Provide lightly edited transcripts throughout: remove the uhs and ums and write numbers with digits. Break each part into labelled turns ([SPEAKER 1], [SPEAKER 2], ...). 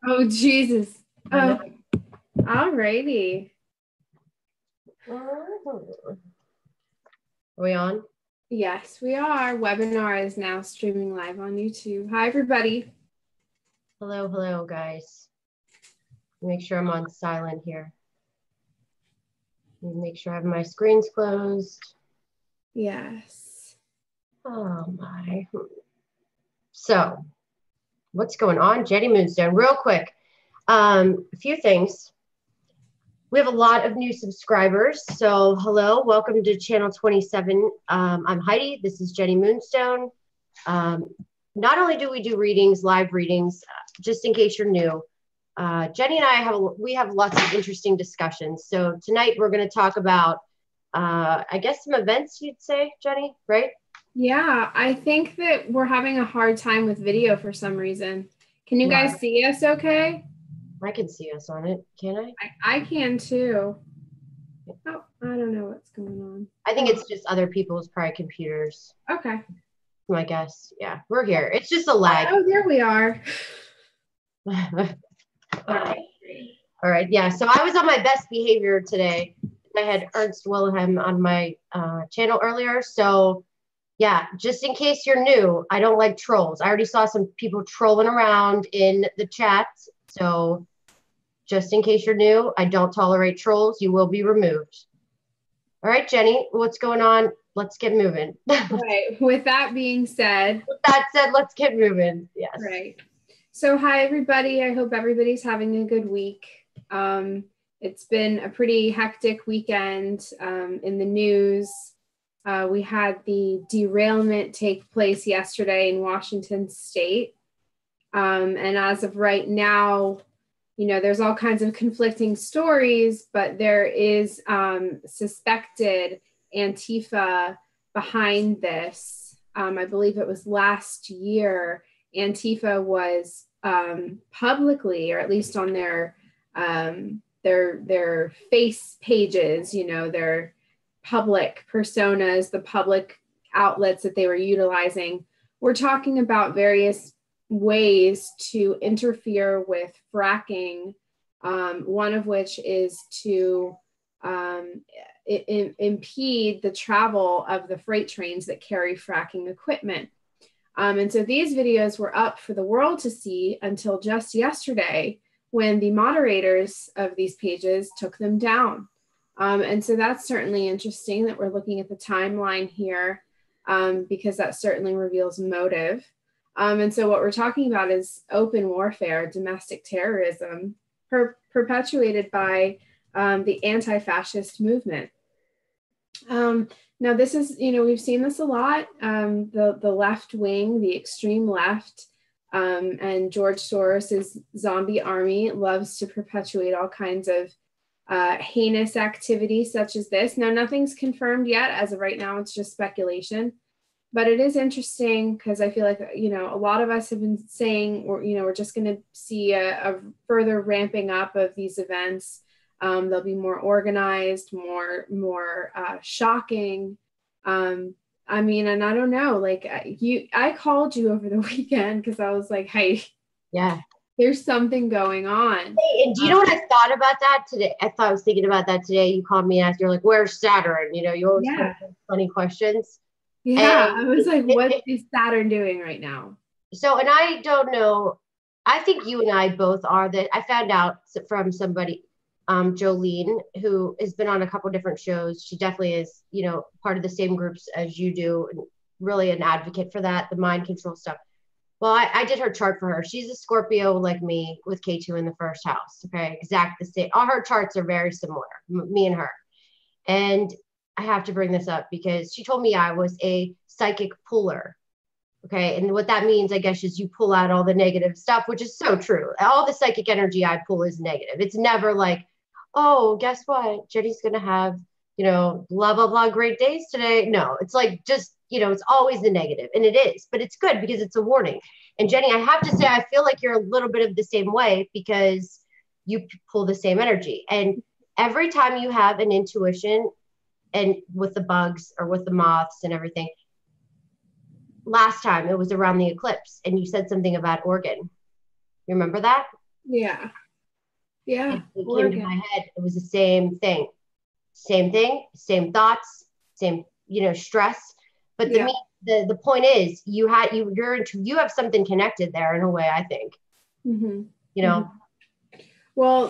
[SPEAKER 1] Oh, Jesus. Oh, all righty.
[SPEAKER 2] Are we on?
[SPEAKER 1] Yes, we are. Webinar is now streaming live on YouTube. Hi, everybody.
[SPEAKER 2] Hello, guys. Make sure I'm on silent here. Make sure I have my screens closed.
[SPEAKER 1] Yes.
[SPEAKER 2] Oh, my. So, what's going on? Jenny Moonstone, real quick. A few things. We have a lot of new subscribers. So hello, welcome to channel 27. I'm Heidi, this is Jenny Moonstone. Not only do we do readings, live readings, just in case you're new, Jenny and I have lots of interesting discussions. So tonight we're gonna talk about, I guess some events you'd say, Jenny, right?
[SPEAKER 1] Yeah, I think that we're having a hard time with video for some reason. Can you guys see us okay?
[SPEAKER 2] I can see us on it, can I?
[SPEAKER 1] I can too. Oh, I don't know what's going on.
[SPEAKER 2] I think it's just other people's probably computers.
[SPEAKER 1] Okay.
[SPEAKER 2] My guess. Yeah, we're here. It's just a lag.
[SPEAKER 1] Oh, there we are.
[SPEAKER 2] All right. Yeah. So I was on my best behavior today. I had Ernst Wilhelm on my channel earlier. So yeah, just in case you're new, I don't like trolls. I already saw some people trolling around in the chat. So just in case you're new, I don't tolerate trolls. You will be removed. All right, Jenny, what's going on? Let's get moving.
[SPEAKER 1] Right. With that being said.
[SPEAKER 2] Let's get moving. Yes.
[SPEAKER 1] Right. So hi, everybody. I hope everybody's having a good week. It's been a pretty hectic weekend in the news. We had the derailment take place yesterday in Washington State. And as of right now, you know, there's all kinds of conflicting stories, but there is suspected Antifa behind this. I believe it was last year, Antifa was publicly, or at least on their face pages, you know, their public personas, the public outlets that they were utilizing, were talking about various ways to interfere with fracking, one of which is to impede the travel of the freight trains that carry fracking equipment. And so these videos were up for the world to see until just yesterday, when the moderators of these pages took them down. And so that's certainly interesting that we're looking at the timeline here, because that certainly reveals motive. And so what we're talking about is open warfare, domestic terrorism, perpetuated by the anti-fascist movement. Now this is, you know, we've seen this a lot, the left wing, the extreme left, and George Soros's zombie army loves to perpetuate all kinds of heinous activity such as this. Now, nothing's confirmed yet. As of right now, it's just speculation. But it is interesting because I feel like, you know, a lot of us have been saying, we're just going to see a further ramping up of these events. They'll be more organized, more shocking. I mean, and I don't know, like I called you over the weekend because I was like, hey,
[SPEAKER 2] yeah,
[SPEAKER 1] there's something going on.
[SPEAKER 2] Hey, and do you know what I thought about that today? I was thinking about that today. You called me and asked, you're like, where's Saturn? You know, you always ask funny questions.
[SPEAKER 1] Yeah, I was like, what is Saturn doing right now?
[SPEAKER 2] So, and I don't know, I think you and I both are that. I found out from somebody, Jolene, who has been on a couple different shows. She definitely is, you know, part of the same groups as you do, and really an advocate for that, the mind control stuff. Well, I did her chart for her. She's a Scorpio like me with K2 in the first house. Okay, exact the same. All her charts are very similar, me and her. And I have to bring this up because she told me I was a psychic puller. Okay. And what that means, I guess, is you pull out all the negative stuff, which is so true. All the psychic energy I pull is negative. It's never like, oh, guess what? Jenny's going to have, you know, blah, blah, blah, great days today. No, it's like just, you know, it's always the negative. And it is, but it's good because it's a warning. And Jenny, I have to say, I feel like you're a little bit of the same way because you pull the same energy. And every time you have an intuition, and with the bugs or with the moths and everything, last time it was around the eclipse and you said something about Oregon. You remember that?
[SPEAKER 1] Yeah. Yeah.
[SPEAKER 2] And it came to my head. It was the same thing, same thoughts, same, stress. But the point is, you have something connected there in a way, I think.
[SPEAKER 1] Mm-hmm.
[SPEAKER 2] You know.
[SPEAKER 1] Well,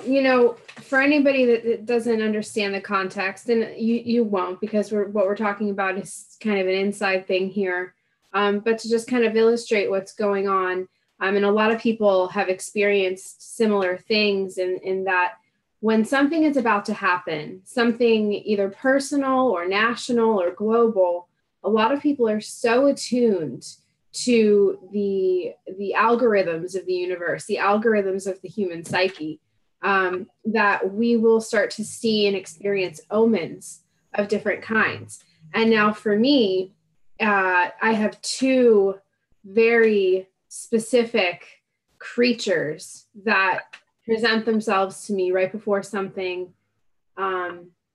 [SPEAKER 1] for anybody that doesn't understand the context, and you won't, because what we're talking about is kind of an inside thing here. But to just kind of illustrate what's going on, and a lot of people have experienced similar things in that when something is about to happen, something either personal or national or global, a lot of people are so attuned to the algorithms of the universe, the algorithms of the human psyche, that we will start to see and experience omens of different kinds. And now for me, I have two very specific creatures that present themselves to me right before something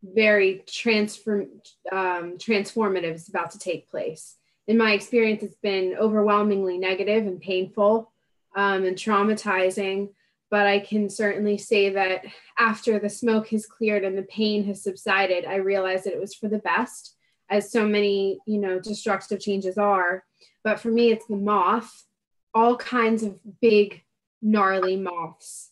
[SPEAKER 1] very transformative is about to take place. In my experience, it's been overwhelmingly negative and painful and traumatizing. But I can certainly say that after the smoke has cleared and the pain has subsided, I realized that it was for the best, as so many, destructive changes are. But for me, it's the moth, all kinds of big, gnarly moths.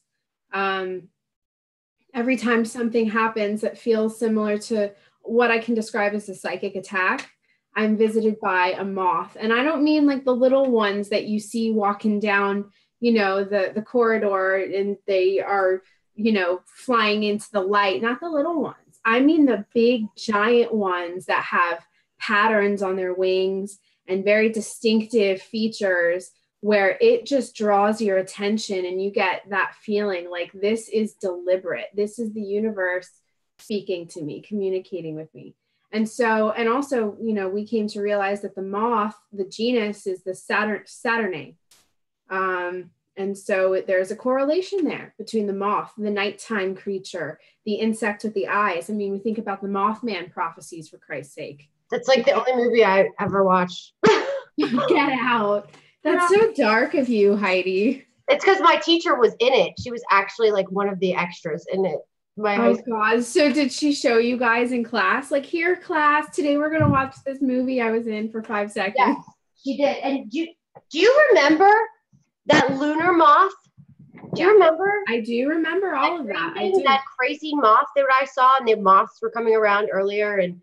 [SPEAKER 1] Every time something happens that feels similar to what I can describe as a psychic attack, I'm visited by a moth. And I don't mean like the little ones that you see walking down, the corridor and they are, flying into the light, not the little ones. I mean the big giant ones that have patterns on their wings and very distinctive features where it just draws your attention and you get that feeling like this is deliberate. This is the universe speaking to me, communicating with me. And so, and also, we came to realize that the moth, the genus is the Saturnae. And so there's a correlation there between the moth, the nighttime creature, the insect with the eyes. I mean, we think about the Mothman prophecies, for Christ's sake.
[SPEAKER 2] That's like the only movie I ever watched.
[SPEAKER 1] Get out. That's so dark of you, Heidi.
[SPEAKER 2] It's because my teacher was in it. She was actually like one of the extras in it.
[SPEAKER 1] God. So did she show you guys in class? Like, here, class, today we're going to watch this movie I was in for 5 seconds.
[SPEAKER 2] Yes, she did. And do you remember that lunar moth? Do you remember?
[SPEAKER 1] I do remember all of that. I do.
[SPEAKER 2] That crazy moth that I saw, and the moths were coming around earlier, and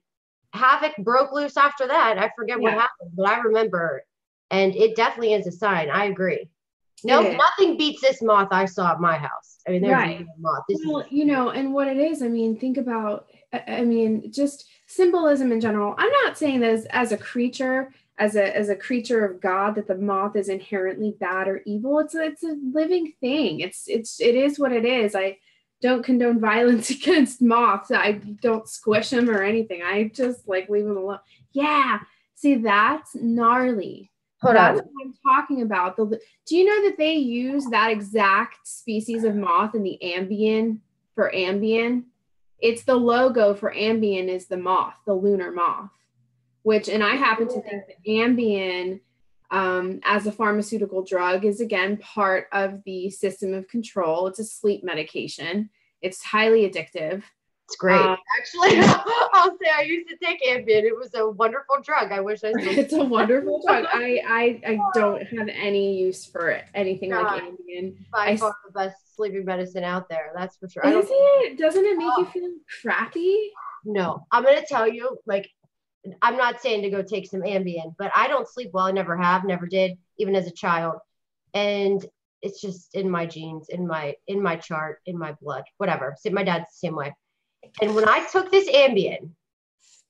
[SPEAKER 2] havoc broke loose after that. I forget what happened, but I remember. And it definitely is a sign. I agree. No, nothing beats this moth I saw at my house. I mean, there's a moth.
[SPEAKER 1] And what it is, I mean, think about, just symbolism in general. I'm not saying that as a creature, as a creature of God, that the moth is inherently bad or evil. It's a living thing. It is what it is. I don't condone violence against moths. I don't squish them or anything. I just leave them alone. Yeah. See, that's gnarly. That's what I'm talking about. Do you know that they use that exact species of moth in the Ambien for Ambien? It's the logo for Ambien is the moth, the lunar moth, and I happen to think that Ambien as a pharmaceutical drug is again part of the system of control. It's a sleep medication. It's highly addictive.
[SPEAKER 2] It's great. Actually, I'll say I used to take Ambien. It was a wonderful drug. I wish I still.
[SPEAKER 1] It's a wonderful drug. I don't have any use for anything like Ambien.
[SPEAKER 2] By far the best sleeping medicine out there. That's for sure.
[SPEAKER 1] Doesn't it make you feel crappy?
[SPEAKER 2] No, I'm going to tell you, I'm not saying to go take some Ambien, but I don't sleep well. I never have, never did, even as a child. And it's just in my genes, in my chart, in my blood, whatever. So my dad's the same way. And when I took this Ambien,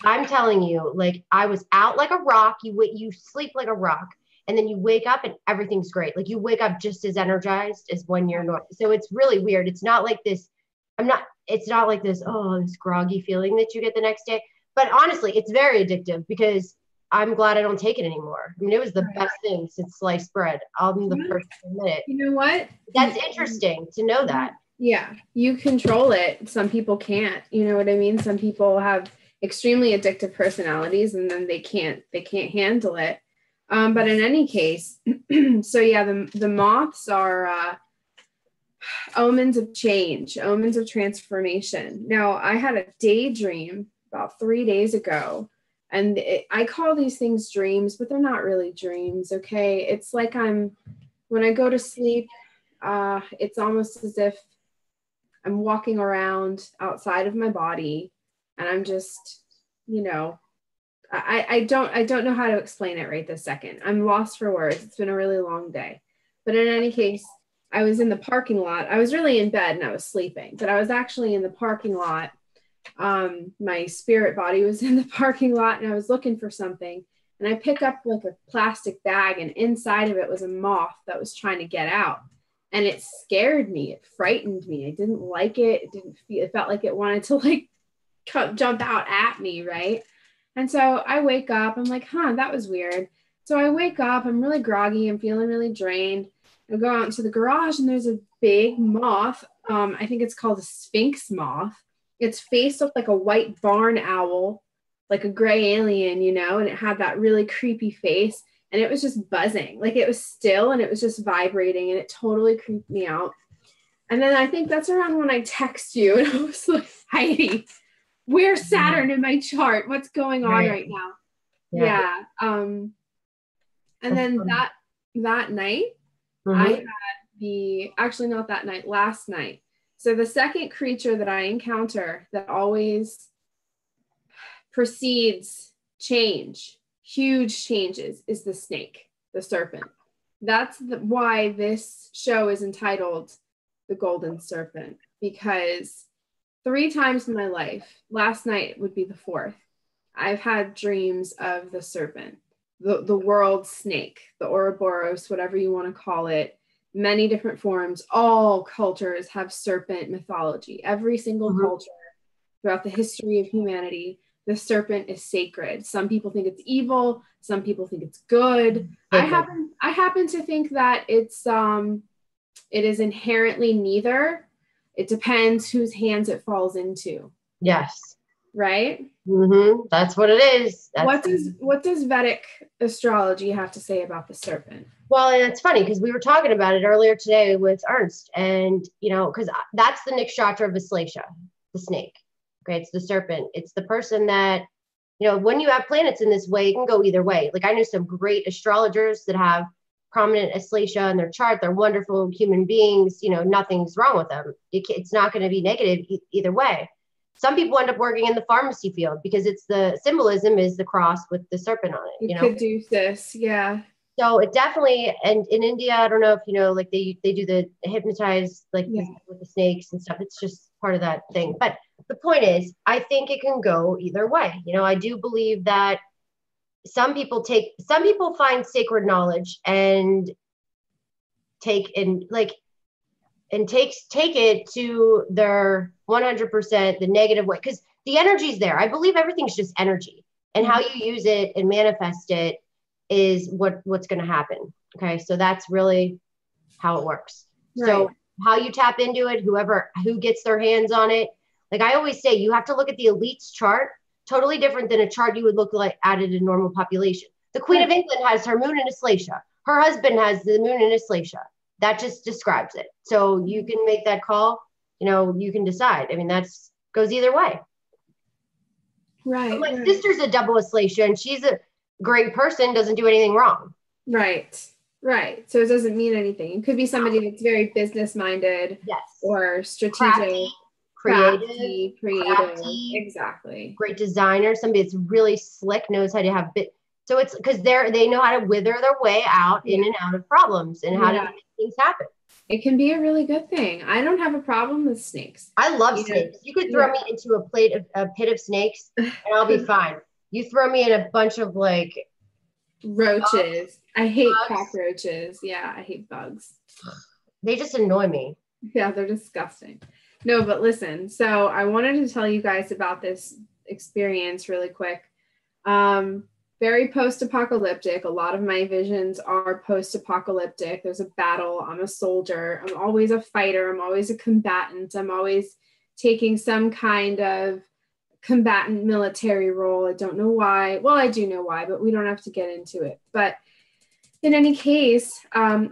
[SPEAKER 2] I'm telling you, I was out like a rock. You sleep like a rock, and then you wake up and everything's great. You wake up just as energized as when you're normal. So it's really weird. It's not like this. It's not like this, this groggy feeling that you get the next day. But honestly, it's very addictive because I'm glad I don't take it anymore. I mean, it was the best thing since sliced bread. I'll be the first to admit it.
[SPEAKER 1] You know what?
[SPEAKER 2] That's interesting to know that.
[SPEAKER 1] Yeah, you control it. Some people can't. You know what I mean? Some people have extremely addictive personalities, and then they can't handle it. But in any case, so yeah, the moths are Omens of change, omens of transformation. Now, I had a daydream about 3 days ago, and I call these things dreams, but they're not really dreams, okay? It's like when I go to sleep, it's almost as if I'm walking around outside of my body, and I'm just, I don't know how to explain it right this second. I'm lost for words. It's been a really long day. But in any case, I was in the parking lot. I was really in bed and I was sleeping, but I was actually in the parking lot. My spirit body was in the parking lot and I was looking for something. And I pick up like a plastic bag, and inside of it was a moth that was trying to get out. And it scared me. It frightened me. I didn't like it. It felt like it wanted to like jump out at me, right? And so I wake up. I'm like, that was weird. So I wake up. I'm really groggy. I'm feeling really drained. I go out into the garage, and there's a big moth. I think it's called a sphinx moth. Its face looked like a white barn owl, like a gray alien, and it had that really creepy face. And it was just buzzing. Like it was still, and it was just vibrating, and it totally creeped me out. And then I think that's around when I text you, and I was like, Heidi, where's Saturn in my chart? What's going on right now? Yeah. And then that night, I had actually not that night, last night. So the second creature that I encounter that always precedes change, huge changes, is the snake, the serpent. That's why this show is entitled The Golden Serpent, because 3 times in my life, last night would be the 4th, I've had dreams of the serpent, the world snake, the Ouroboros, whatever you want to call it, many different forms. All cultures have serpent mythology. Every single culture throughout the history of humanity, the serpent is sacred. Some people think it's evil. Some people think it's good. I happen to think that it is inherently neither. It depends whose hands it falls into.
[SPEAKER 2] Yes.
[SPEAKER 1] Right?
[SPEAKER 2] That's what it is.
[SPEAKER 1] What does Vedic astrology have to say about the serpent?
[SPEAKER 2] Well, and it's funny because we were talking about it earlier today with Ernst, and because that's the nikshatra of Aslesha, the snake. Okay, it's the serpent. It's the person that, when you have planets in this way, it can go either way. Like I know some great astrologers that have prominent Aslesha in their chart. They're wonderful human beings. Nothing's wrong with them. It's not going to be negative either way. Some people end up working in the pharmacy field because it's the symbolism is the cross with the serpent on it.
[SPEAKER 1] Caduceus, yeah.
[SPEAKER 2] So it definitely, and in India, I don't know if like they do the hypnotize with the snakes and stuff. It's just part of that thing. But the point is, I think it can go either way. I do believe that some people find sacred knowledge and take it to their 100% the negative way, because the energy's there. I believe everything's just energy, and how you use it and manifest it is what's going to happen. Okay, so that's really how it works. Right. So how you tap into it, who gets their hands on it. Like I always say, you have to look at the elite's chart, totally different than a chart you would look like added in normal population. The Queen of England has her moon in Aslesha. Her husband has the moon in Aslesha. That just describes it. So you can make that call. You can decide. I mean, goes either way.
[SPEAKER 1] Right.
[SPEAKER 2] My sister's a double Aslesha, and she's a great person, doesn't do anything wrong.
[SPEAKER 1] Right. So it doesn't mean anything. It could be somebody that's very business minded, or strategic, creative, exactly.
[SPEAKER 2] Great designer, somebody that's really slick, knows how to have so it's because they know how to wither their way out in and out of problems and how to make things happen.
[SPEAKER 1] It can be a really good thing. I don't have a problem with snakes.
[SPEAKER 2] I love snakes. You could throw me into a pit of snakes and I'll be fine. You throw me in a bunch of
[SPEAKER 1] roaches. Bugs. I hate cockroaches. Yeah, I hate bugs.
[SPEAKER 2] They just annoy me.
[SPEAKER 1] Yeah, they're disgusting. No, but listen. So I wanted to tell you guys about this experience really quick. Very post-apocalyptic. A lot of my visions are post-apocalyptic. There's a battle. I'm a soldier. I'm always a fighter. I'm always a combatant. I'm always taking some kind of combatant military role. I don't know why. Well, I do know why, but we don't have to get into it. But in any case, I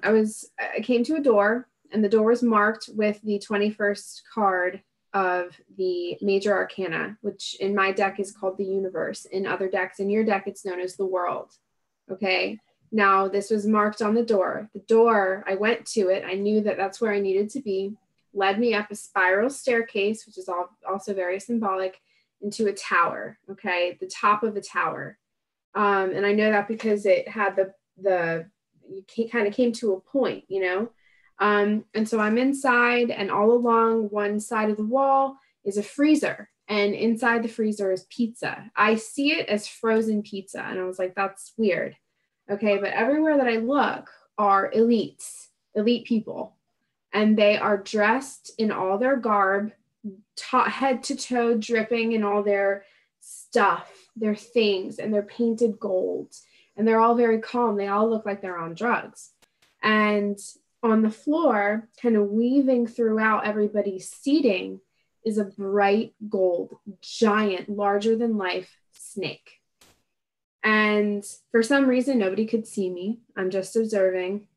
[SPEAKER 1] came to a door, And the door was marked with the 21st card of the major arcana, which in my deck is called the universe. In other decks, in your deck, it's known as the world. Okay. Now this was marked on the door. The door, I went to it. I knew that that's where I needed to be, led me up a spiral staircase, which is also very symbolic, into a tower. Okay. The top of the tower. And I know that because it had you kind of came to a point, you know? And so I'm inside, and all along one side of the wall is a freezer, and inside the freezer is pizza. I see it as frozen pizza. And I was like, that's weird. Okay. But everywhere that I look are elite people, and they are dressed in all their garb, head to toe, dripping in all their stuff, their things, and they're painted gold, and they're all very calm. They all look like they're on drugs. And on the floor, kind of weaving throughout everybody's seating, is a bright gold, giant, larger than life snake. And for some reason, nobody could see me. I'm just observing.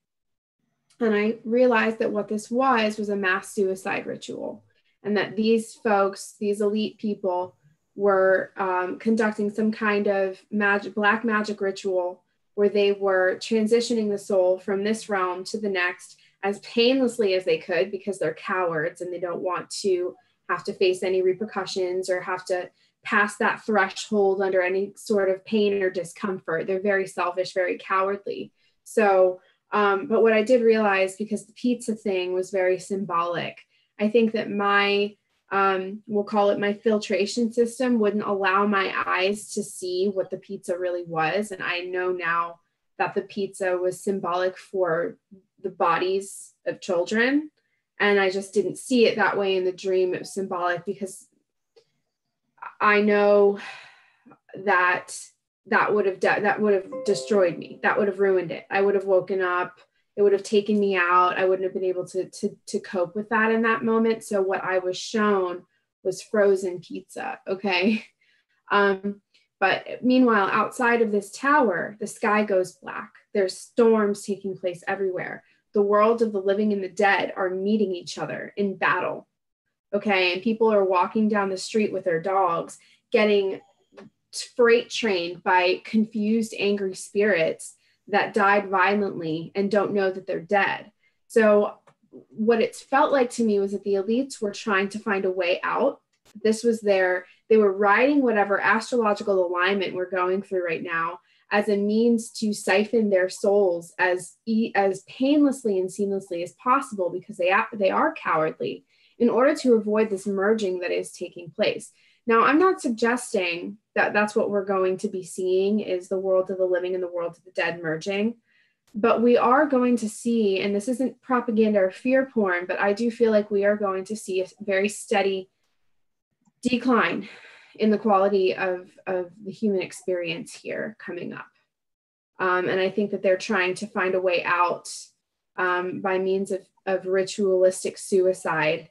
[SPEAKER 1] And I realized that what this was a mass suicide ritual, and that these folks, these elite people, were conducting some kind of black magic ritual where they were transitioning the soul from this realm to the next as painlessly as they could, because they're cowards and they don't want to have to face any repercussions or have to pass that threshold under any sort of pain or discomfort. They're very selfish, very cowardly. So, but what I did realize, because the pizza thing was very symbolic, I think that my we'll call it my filtration system, wouldn't allow my eyes to see what the pizza really was. And I know now that the pizza was symbolic for the bodies of children. And I just didn't see it that way in the dream. It was symbolic because I know that would have destroyed me. That would have ruined it. I would have woken up. It would have taken me out. I wouldn't have been able to cope with that in that moment. So what I was shown was frozen pizza. Okay. But meanwhile, outside of this tower, the sky goes black. There's storms taking place everywhere. The world of the living and the dead are meeting each other in battle. Okay. And people are walking down the street with their dogs, getting freight trained by confused, angry spirits that died violently and don't know that they're dead. So what it felt like to me was that the elites were trying to find a way out. This was they were riding whatever astrological alignment we're going through right now as a means to siphon their souls as painlessly and seamlessly as possible, because they are cowardly, in order to avoid this merging that is taking place. Now, I'm not suggesting that that's what we're going to be seeing, is the world of the living and the world of the dead merging. But we are going to see, and this isn't propaganda or fear porn, but I do feel like we are going to see a very steady decline in the quality of the human experience here coming up. And I think that they're trying to find a way out by means of ritualistic suicide.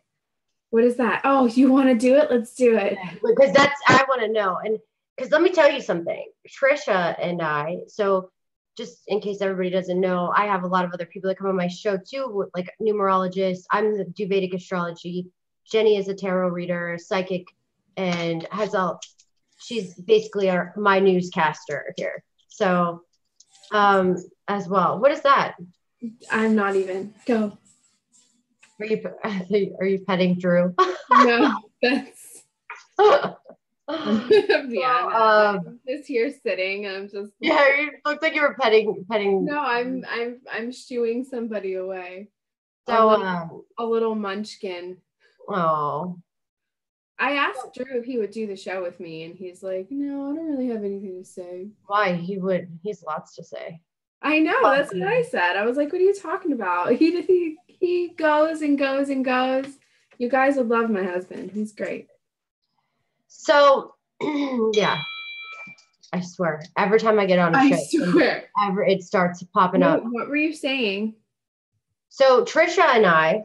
[SPEAKER 1] What is that? Oh, you want to do it? Let's do it.
[SPEAKER 2] Because I want to know. And because let me tell you something, Trisha and I, so just in case everybody doesn't know, I have a lot of other people that come on my show too, like numerologists. I do Vedic astrology. Jenny is a tarot reader, psychic, and she's basically my newscaster here. So as well. What is that?
[SPEAKER 1] I'm not even. Go.
[SPEAKER 2] Are you petting Drew?
[SPEAKER 1] No, that's yeah. I'm just here sitting. I'm just
[SPEAKER 2] it looks like you were petting.
[SPEAKER 1] No, I'm shooing somebody away.
[SPEAKER 2] So
[SPEAKER 1] a little munchkin.
[SPEAKER 2] Oh.
[SPEAKER 1] I asked Drew if he would do the show with me, and he's like, "No, I don't really have anything to say."
[SPEAKER 2] Why? He's lots to say.
[SPEAKER 1] I know. That's what I said. I was like, "What are you talking about?" He goes and goes and goes. You guys would love my husband. He's great.
[SPEAKER 2] So, yeah, I swear. Every time I get on a show, it starts popping up.
[SPEAKER 1] What were you saying?
[SPEAKER 2] So Trisha and I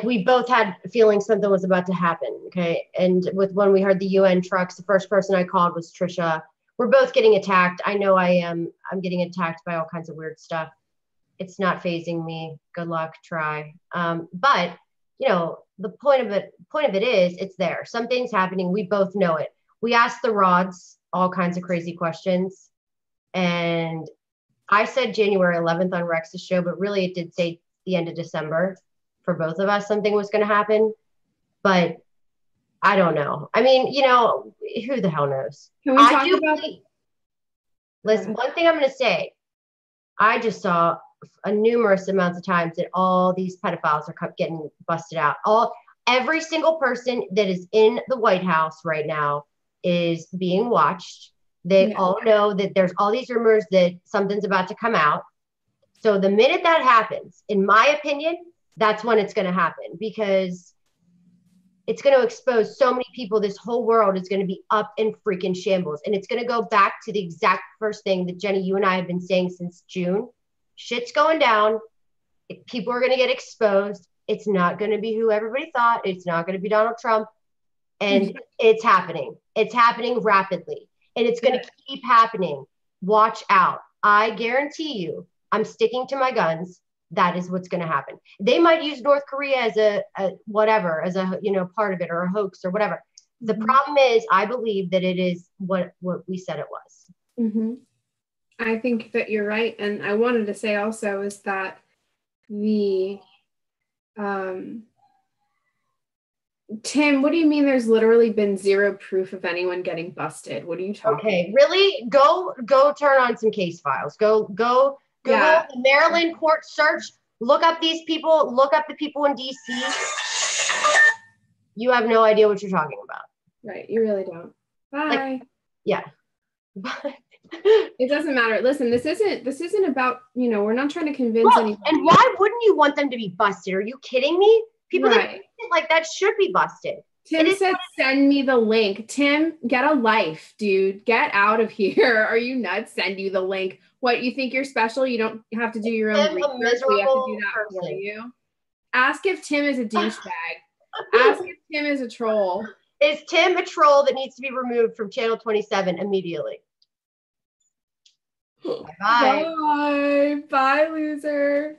[SPEAKER 2] we both had feeling something was about to happen. Okay. And when we heard the UN trucks, the first person I called was Trisha. We're both getting attacked. I know I'm getting attacked by all kinds of weird stuff. It's not phasing me. Good luck, try. But you know, the point of it is it's there. Something's happening. We both know it. We asked the rods all kinds of crazy questions. And I said January 11th on Rex's show, but really it did say the end of December for both of us. Something was going to happen, but I don't know. I mean, you know, who the hell knows?
[SPEAKER 1] Can we talk about
[SPEAKER 2] listen, one thing I'm going to say, I just saw a numerous amounts of times that all these pedophiles are getting busted out. Every single person that is in the White House right now is being watched. They all know that there's all these rumors that something's about to come out. So the minute that happens, in my opinion, that's when it's going to happen, because it's going to expose so many people. This whole world is going to be up in freaking shambles. And it's going to go back to the exact first thing that Jenny, you and I have been saying since June. Shit's going down. People are going to get exposed. It's not going to be who everybody thought. It's not going to be Donald Trump. And it's happening. It's happening rapidly. And it's going to keep happening. Watch out. I guarantee you, I'm sticking to my guns. That is what's going to happen. They might use North Korea as a whatever, as a, you know, part of it, or a hoax or whatever. The problem is, I believe that it is what we said it was.
[SPEAKER 1] Mm-hmm. I think that you're right. And I wanted to say also is that the, Tim, what do you mean there's literally been zero proof of anyone getting busted? What are you talking about?
[SPEAKER 2] Okay, really? Go turn on some case files. Go the Maryland court search. Look up these people. Look up the people in DC. You have no idea what you're talking about.
[SPEAKER 1] Right. You really don't. Bye.
[SPEAKER 2] Yeah.
[SPEAKER 1] It doesn't matter. Listen, this isn't about, you know, we're not trying to convince anybody.
[SPEAKER 2] And why wouldn't you want them to be busted? Are you kidding me? People that like that should be busted.
[SPEAKER 1] Tim said, send me the link. Tim, get a life, dude. Get out of here. Are you nuts? Send you the link. What, you think you're special? You don't have to do your own research. We have to do that for you. Ask if Tim is a douchebag. Ask if Tim is a troll.
[SPEAKER 2] Is Tim a troll that needs to be removed from Channel 27 immediately?
[SPEAKER 1] Bye. Bye, loser.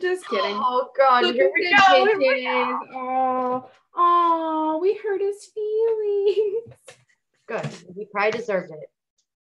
[SPEAKER 1] Just kidding.
[SPEAKER 2] Oh, God. Here we go.
[SPEAKER 1] Oh, we hurt his feelings.
[SPEAKER 2] Good. He probably deserved it.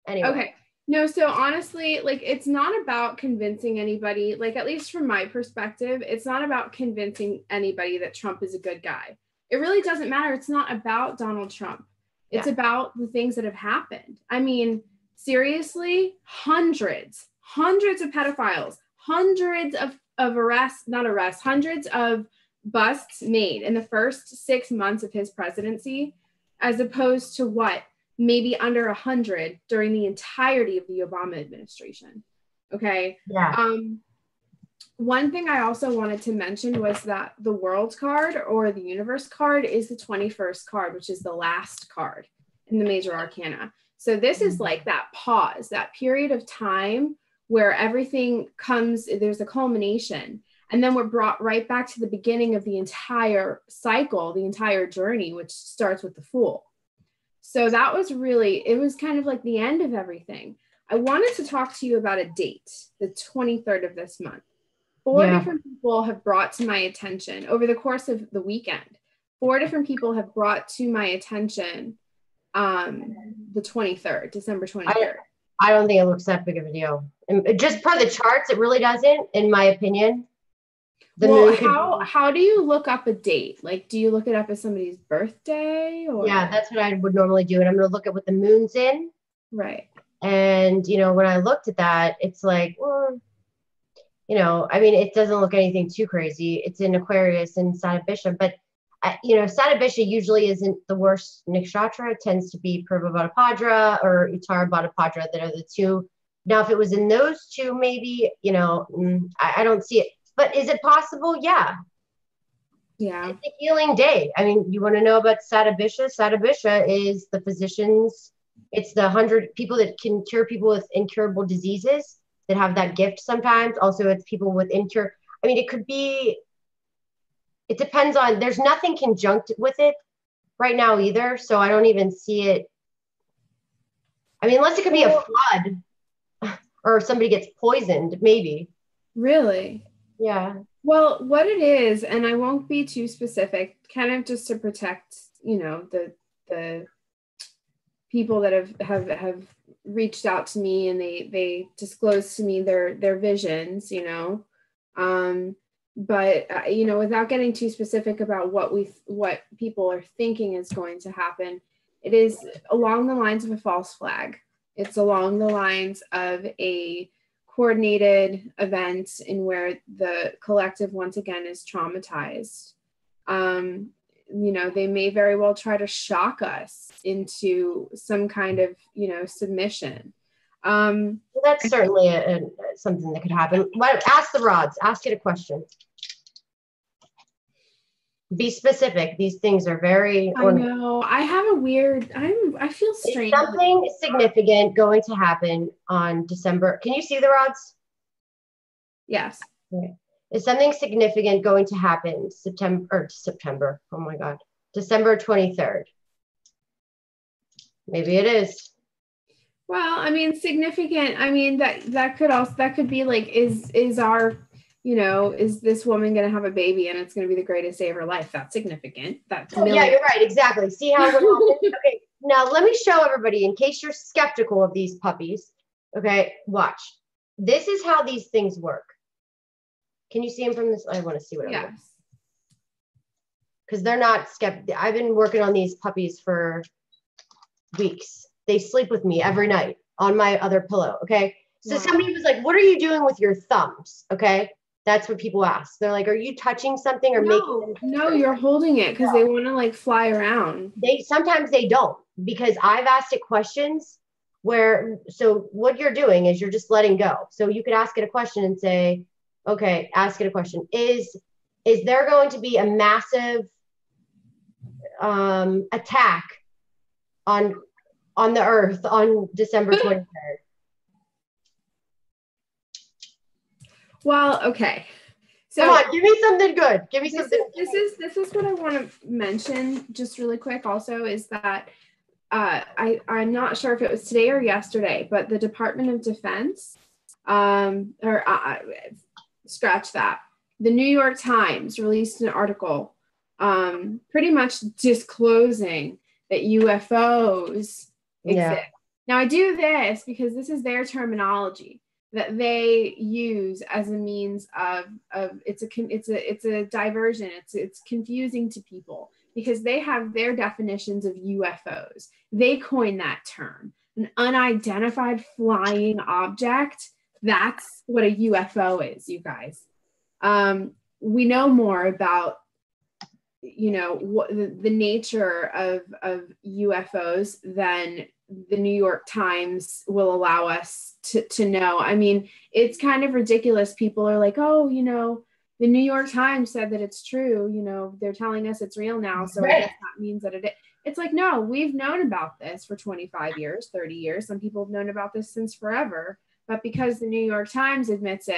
[SPEAKER 2] Anyway.
[SPEAKER 1] Okay. No, so honestly, like, it's not about convincing anybody, like, at least from my perspective, it's not about convincing anybody that Trump is a good guy. It really doesn't matter. It's not about Donald Trump. It's about the things that have happened. I mean, seriously, hundreds of pedophiles, hundreds of hundreds of busts made in the first 6 months of his presidency, as opposed to maybe under 100 during the entirety of the Obama administration. Okay.
[SPEAKER 2] Yeah.
[SPEAKER 1] One thing I also wanted to mention was that the world card or the universe card is the 21st card, which is the last card in the major arcana. So this is like that pause, that period of time where everything comes, there's a culmination, and then we're brought right back to the beginning of the entire cycle, the entire journey, which starts with the Fool. So that was it was kind of like the end of everything. I wanted to talk to you about a date, the 23rd of this month. 4 different people have brought to my attention over the course of the weekend. 4 different people have brought to my attention the 23rd, December 23rd.
[SPEAKER 2] I don't think it looks that big of a deal. And just per the charts, it really doesn't, in my opinion.
[SPEAKER 1] How do you look up a date? Like, do you look it up as somebody's birthday? Or?
[SPEAKER 2] Yeah, that's what I would normally do. And I'm going to look at what the moon's in.
[SPEAKER 1] Right.
[SPEAKER 2] And, you know, when I looked at that, it's like, well, you know, I mean, it doesn't look anything too crazy. It's in Aquarius and Satabisha, but, you know, Satabisha usually isn't the worst nakshatra. It tends to be Purva Bhattapadra or Uttara Bhattapadra that are the two. Now, if it was in those two, maybe, you know, I don't see it. But is it possible? Yeah.
[SPEAKER 1] Yeah.
[SPEAKER 2] It's a healing day. I mean, you want to know about Satabisha? Satabisha is the physicians. It's the 100 people that can cure people with incurable diseases that have that gift sometimes. Also, it's people with I mean, it could be, it depends on, there's nothing conjunct with it right now either. So I don't even see it. I mean, unless it could be a flood or somebody gets poisoned, maybe.
[SPEAKER 1] Really?
[SPEAKER 2] Yeah.
[SPEAKER 1] Well, what it is, and I won't be too specific, kind of just to protect, the people that have reached out to me, and they disclose to me their visions, but without getting too specific about what people are thinking is going to happen, it is along the lines of a false flag. It's along the lines of a coordinated event in where the collective once again is traumatized. They may very well try to shock us into some kind of, submission.
[SPEAKER 2] Well, that's certainly something that could happen. Ask the rods. Ask it a question. Be specific. These things are very.
[SPEAKER 1] I know. I have a weird. I feel strange.
[SPEAKER 2] Is something significant going to happen on December? Can you see the rods?
[SPEAKER 1] Yes.
[SPEAKER 2] Okay. Is something significant going to happen September? Oh my God, December 23rd. Maybe it is.
[SPEAKER 1] Well, I mean, significant. I mean, that could be like, is our, is this woman going to have a baby and it's going to be the greatest day of her life? That's significant. That's
[SPEAKER 2] yeah, you're right. Exactly. See how okay. Now let me show everybody, in case you're skeptical of these puppies. Okay, watch. This is how these things work. Can you see them from this? I want to see what.
[SPEAKER 1] Yes.
[SPEAKER 2] Because they're not skeptical. I've been working on these puppies for weeks. They sleep with me every night on my other pillow. Okay. So wow. Somebody was like, what are you doing with your thumbs? Okay. That's what people ask. They're like, are you touching something or making them?
[SPEAKER 1] No, you're holding it because they want to like fly around.
[SPEAKER 2] Sometimes they don't, because I've asked it questions so what you're doing is you're just letting go. So you could ask it a question and say, okay, ask it a question. Is there going to be a massive attack on the earth on December 23rd?
[SPEAKER 1] Well, okay. So
[SPEAKER 2] come on, give me something good. Give me something.
[SPEAKER 1] This is what I want to mention just really quick also, is that I'm not sure if it was today or yesterday, but the Department of Defense, scratch that. The New York Times released an article pretty much disclosing that UFOs exist. Now I do this because this is their terminology that they use as a means of it's a diversion. It's confusing to people because they have their definitions of UFOs. They coined that term, an unidentified flying object. That's what a UFO is, you guys. We know more about what the nature of UFOs than the New York Times will allow us to know. I mean, it's kind of ridiculous. People are like, oh, the New York Times said that it's true. They're telling us it's real now. So I guess that means that it's like, no, we've known about this for 25 years, 30 years. Some people have known about this since forever. But because the New York Times admits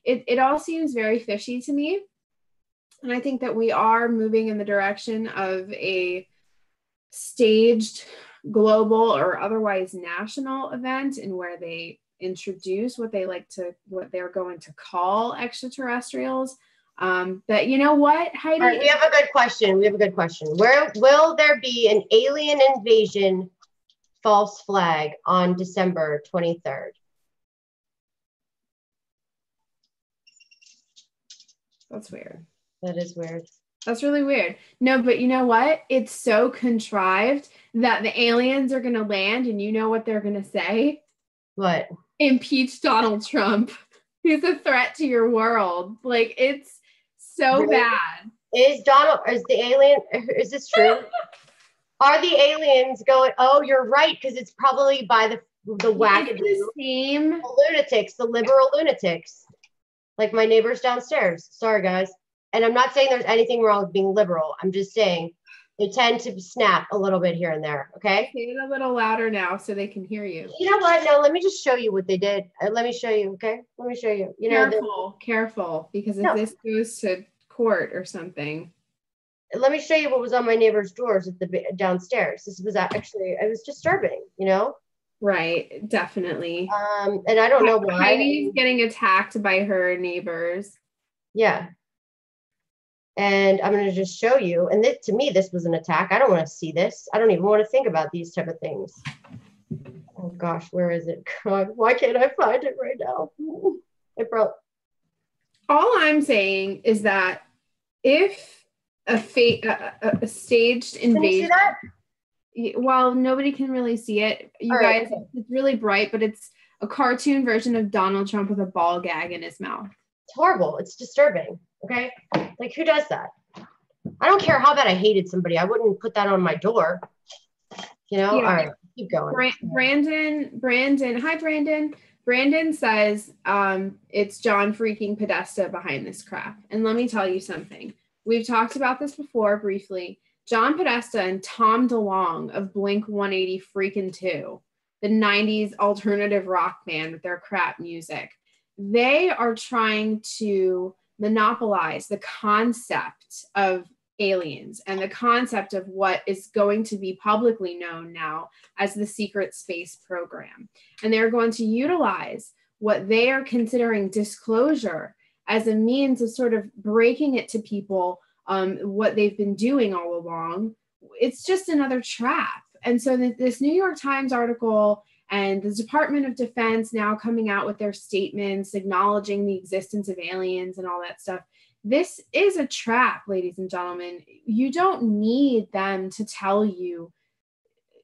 [SPEAKER 1] it all seems very fishy to me. And I think that we are moving in the direction of a staged global or otherwise national event in where they introduce what they're going to call extraterrestrials. But you know what, Heidi?
[SPEAKER 2] Right, we have a good question. Where will there be an alien invasion false flag on December 23rd?
[SPEAKER 1] That's weird.
[SPEAKER 2] That is weird.
[SPEAKER 1] That's really weird. No, but you know what? It's so contrived that the aliens are going to land, and you know what they're going to say?
[SPEAKER 2] What?
[SPEAKER 1] Impeach Donald Trump. He's a threat to your world. Like, it's so really? Bad.
[SPEAKER 2] Is this true? Are the aliens going, oh, you're right, because it's probably by the wagon.
[SPEAKER 1] The
[SPEAKER 2] lunatics, the liberal lunatics. Like my neighbors downstairs. Sorry, guys. And I'm not saying there's anything wrong with being liberal. I'm just saying they tend to snap a little bit here and there. Okay.
[SPEAKER 1] Say it a little louder now so they can hear you.
[SPEAKER 2] You know what? No, let me just show you what they did. Let me show you. Okay. Let me show you.
[SPEAKER 1] Careful, because if this goes to court or something.
[SPEAKER 2] Let me show you what was on my neighbor's doors at the downstairs. This was actually, it was disturbing,
[SPEAKER 1] Right, definitely.
[SPEAKER 2] And I don't know why.
[SPEAKER 1] Heidi's getting attacked by her neighbors.
[SPEAKER 2] Yeah. And I'm going to just show you. And this, to me, this was an attack. I don't want to see this. I don't even want to think about these type of things. Oh gosh, where is it? God, why can't I find it right now? It broke.
[SPEAKER 1] All I'm saying is that if a staged invasion.
[SPEAKER 2] Can you see that?
[SPEAKER 1] Well, nobody can really see it. You guys, okay. It's really bright, but it's a cartoon version of Donald Trump with a ball gag in his mouth.
[SPEAKER 2] It's horrible. It's disturbing. Okay. Like, who does that? I don't care how bad I hated somebody. I wouldn't put that on my door. You know? Yeah. All right. Keep going.
[SPEAKER 1] Brandon. Hi, Brandon. Brandon says it's John freaking Podesta behind this crap. And let me tell you something. We've talked about this before briefly. John Podesta and Tom DeLonge of Blink-182 freaking 2, the 90s alternative rock band with their crap music, they are trying to monopolize the concept of aliens and the concept of what is going to be publicly known now as the secret space program. And they're going to utilize what they are considering disclosure as a means of sort of breaking it to people what they've been doing all along. It's just another trap. And so this New York Times article and the Department of Defense now coming out with their statements acknowledging the existence of aliens and all that stuff. This is a trap, ladies and gentlemen. You don't need them to tell you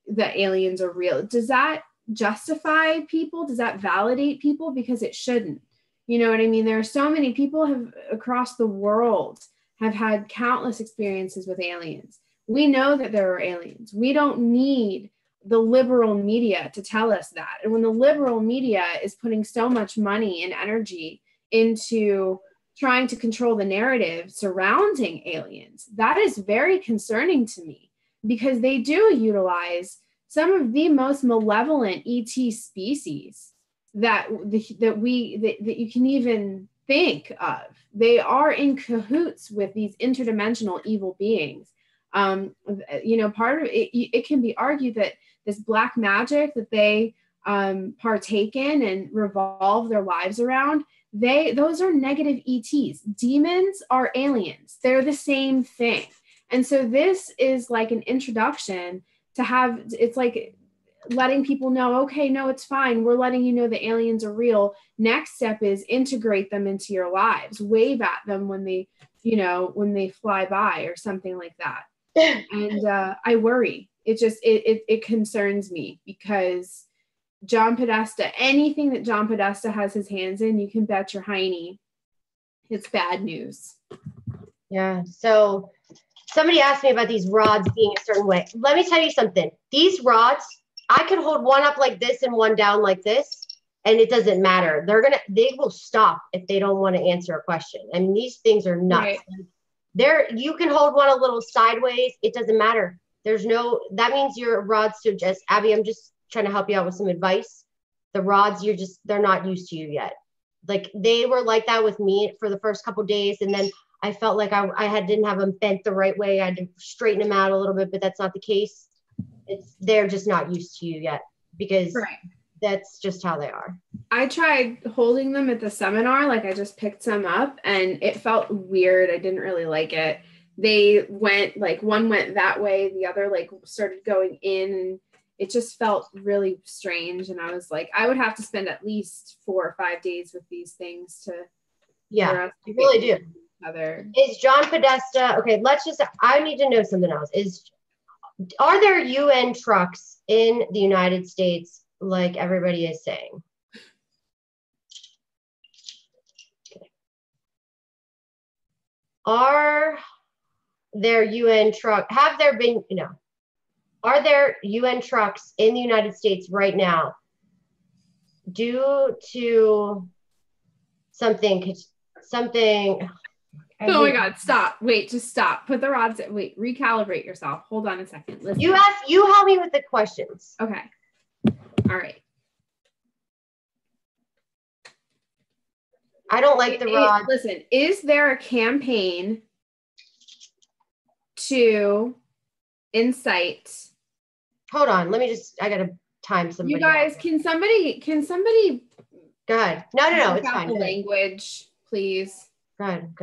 [SPEAKER 1] that aliens are real. Does that justify people? Does that validate people? Because it shouldn't. You know what I mean? There are so many people across the world have had countless experiences with aliens. We know that there are aliens. We don't need the liberal media to tell us that. And when the liberal media is putting so much money and energy into trying to control the narrative surrounding aliens, that is very concerning to me, because they do utilize some of the most malevolent ET species that you can even think of. They are in cahoots with these interdimensional evil beings. Part of it can be argued that this black magic that they partake in and revolve their lives around, those are negative ETs. Demons are aliens. They're the same thing. And so this is like an introduction to have, it's like letting people know, okay, no, it's fine. We're letting you know the aliens are real. Next step is integrate them into your lives, wave at them when they fly by or something like that. And I worry. It concerns me, because John Podesta, anything that John Podesta has his hands in, you can bet your hiney it's bad news.
[SPEAKER 2] Yeah. So somebody asked me about these rods being a certain way. Let me tell you something. These rods, I can hold one up like this and one down like this, and it doesn't matter. They will stop if they don't want to answer a question. I mean, these things are nuts. Right. You can hold one a little sideways. It doesn't matter. That means your rods suggest, Abby, I'm just trying to help you out with some advice. The rods, they're not used to you yet. Like, they were like that with me for the first couple of days. And then I felt like I didn't have them bent the right way. I had to straighten them out a little bit, but that's not the case. They're just not used to you yet, because that's just how they are.
[SPEAKER 1] I tried holding them at the seminar. Like, I just picked some up and it felt weird. I didn't really like it. They went, like, one went that way, the other like started going in, and it just felt really strange. And I was like, I would have to spend at least 4 or 5 days with these things to.
[SPEAKER 2] Yeah, you really do. Is John Podesta, okay, I need to know something else. Are there UN trucks in the United States like everybody is saying? Okay. Are there UN trucks? Are there UN trucks in the United States right now due to something?
[SPEAKER 1] Oh my God, stop. Wait, just stop. Put the rods in. Wait, recalibrate yourself. Hold on a second. Listen.
[SPEAKER 2] You help me with the questions.
[SPEAKER 1] Okay. All right.
[SPEAKER 2] I don't like the rods.
[SPEAKER 1] Listen, is there a campaign to incite?
[SPEAKER 2] Hold on. I got to time somebody.
[SPEAKER 1] You guys, can somebody
[SPEAKER 2] go ahead. No, it's fine.
[SPEAKER 1] The language, please.
[SPEAKER 2] Go ahead.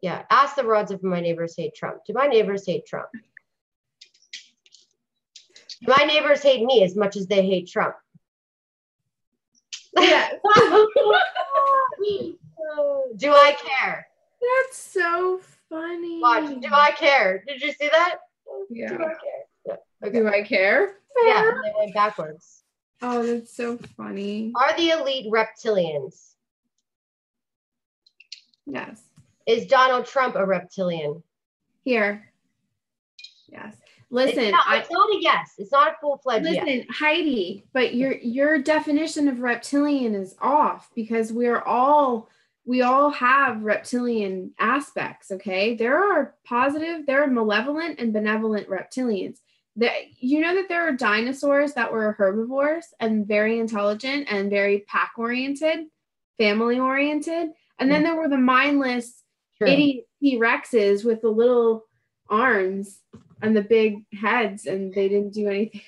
[SPEAKER 2] Yeah, ask the rods if my neighbors hate Trump. Do my neighbors hate Trump? Do my neighbors hate me as much as they hate Trump?
[SPEAKER 1] Yeah.
[SPEAKER 2] Do I care?
[SPEAKER 1] That's so funny.
[SPEAKER 2] Watch. Do I care? Did you see that?
[SPEAKER 1] Yeah.
[SPEAKER 2] Do I care? Yeah. Okay.
[SPEAKER 1] Do I care?
[SPEAKER 2] Yeah, and they went backwards.
[SPEAKER 1] Oh, that's so funny.
[SPEAKER 2] Are the elite reptilians?
[SPEAKER 1] Yes.
[SPEAKER 2] Is Donald Trump a reptilian?
[SPEAKER 1] Here. Yes. Listen,
[SPEAKER 2] it's not a yes. It's not a full-fledged yes.
[SPEAKER 1] Listen, Heidi, but your definition of reptilian is off, because we all have reptilian aspects, okay? There are malevolent and benevolent reptilians. You know that there are dinosaurs that were herbivores and very intelligent and very pack-oriented, family-oriented. And then there were the mindless idiot T-Rexes with the little arms and the big heads, and they didn't do anything.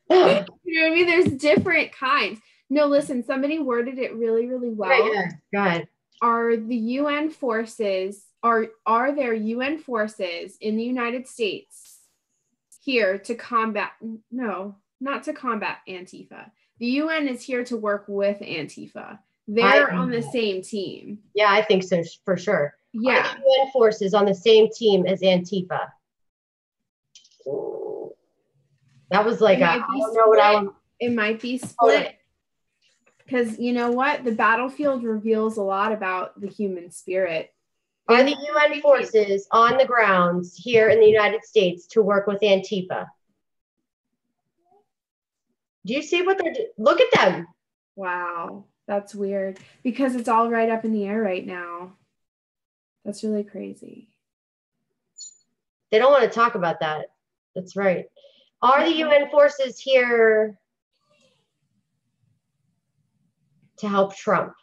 [SPEAKER 1] You know what I mean? There's different kinds. No, listen, somebody worded it really, really well.
[SPEAKER 2] Yeah, go ahead.
[SPEAKER 1] Are there UN forces in the United States here to combat? No, not to combat Antifa. The UN is here to work with Antifa. They're on the same team.
[SPEAKER 2] Yeah, I think so, for sure.
[SPEAKER 1] Yeah.
[SPEAKER 2] Are the UN forces on the same team as Antifa? That was like I don't know what I want.
[SPEAKER 1] It might be split. Because you know what? The battlefield reveals a lot about the human spirit.
[SPEAKER 2] Are the UN forces on the grounds here in the United States to work with Antifa? Do you see what they're doing? Look at them.
[SPEAKER 1] Wow. That's weird. Because it's all right up in the air right now. That's really crazy.
[SPEAKER 2] They don't want to talk about that. That's right. Are the UN forces here to help Trump?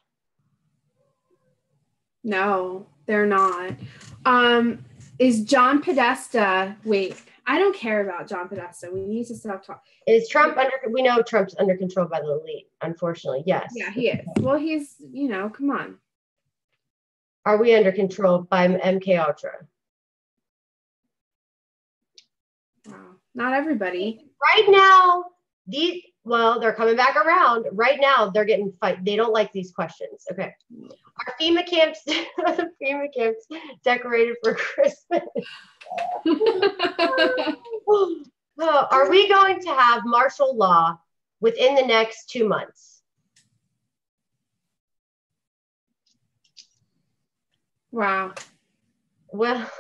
[SPEAKER 1] No, they're not. Is John Podesta, wait, I don't care about John Podesta. We need to stop talking.
[SPEAKER 2] Is Trump we know Trump's under control by the elite, unfortunately. Yes.
[SPEAKER 1] Yeah, he is. Well, he's, come on.
[SPEAKER 2] Are we under control by MK Ultra?
[SPEAKER 1] Wow. Not everybody.
[SPEAKER 2] Right now, they're coming back around. Right now, they're getting fight. They don't like these questions. Okay. Are FEMA camps decorated for Christmas? Are we going to have martial law within the next 2 months?
[SPEAKER 1] Wow.
[SPEAKER 2] Well,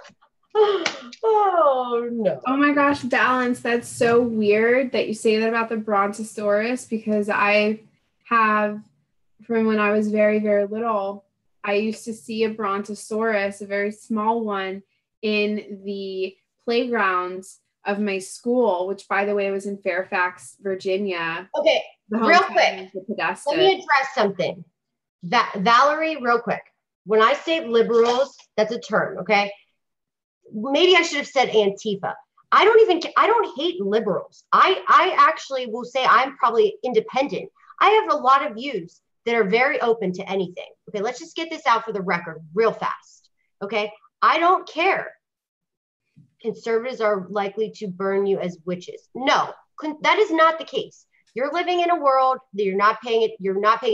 [SPEAKER 2] oh no.
[SPEAKER 1] Oh my gosh, Balance. That's so weird that you say that about the Brontosaurus, because I have, from when I was very, very little, I used to see a Brontosaurus, a very small one, in the playgrounds of my school, which, by the way, was in Fairfax, Virginia.
[SPEAKER 2] Okay, real quick. Let me address something. Valerie, real quick. When I say liberals, that's a term, okay? Maybe I should have said Antifa. I don't hate liberals. I actually will say I'm probably independent. I have a lot of views that are very open to anything. Okay, let's just get this out for the record real fast. Okay, I don't care. Conservatives are likely to burn you as witches. No, that is not the case. You're living in a world that you're not paying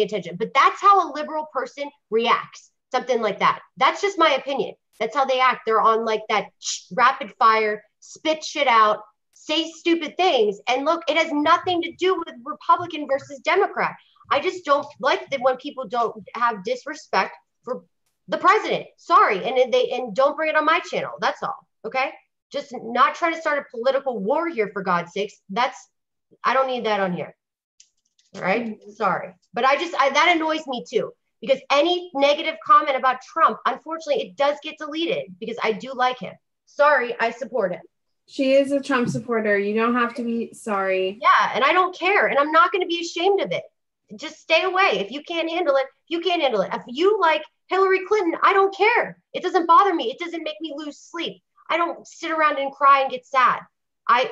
[SPEAKER 2] attention. But that's how a liberal person reacts. Something like that. That's just my opinion. That's how they act. They're on like that rapid fire, spit shit out, say stupid things. And look, it has nothing to do with Republican versus Democrat. I just don't like that when people don't have disrespect for the president. Sorry. And don't bring it on my channel. That's all. Okay. Just not trying to start a political war here, for God's sakes. I don't need that on here. All right. Sorry. But that annoys me too. Because any negative comment about Trump, unfortunately, it does get deleted because I do like him. Sorry, I support him.
[SPEAKER 1] She is a Trump supporter. You don't have to be sorry.
[SPEAKER 2] Yeah, and I don't care. And I'm not going to be ashamed of it. Just stay away. If you can't handle it, you can't handle it. If you like Hillary Clinton, I don't care. It doesn't bother me. It doesn't make me lose sleep. I don't sit around and cry and get sad.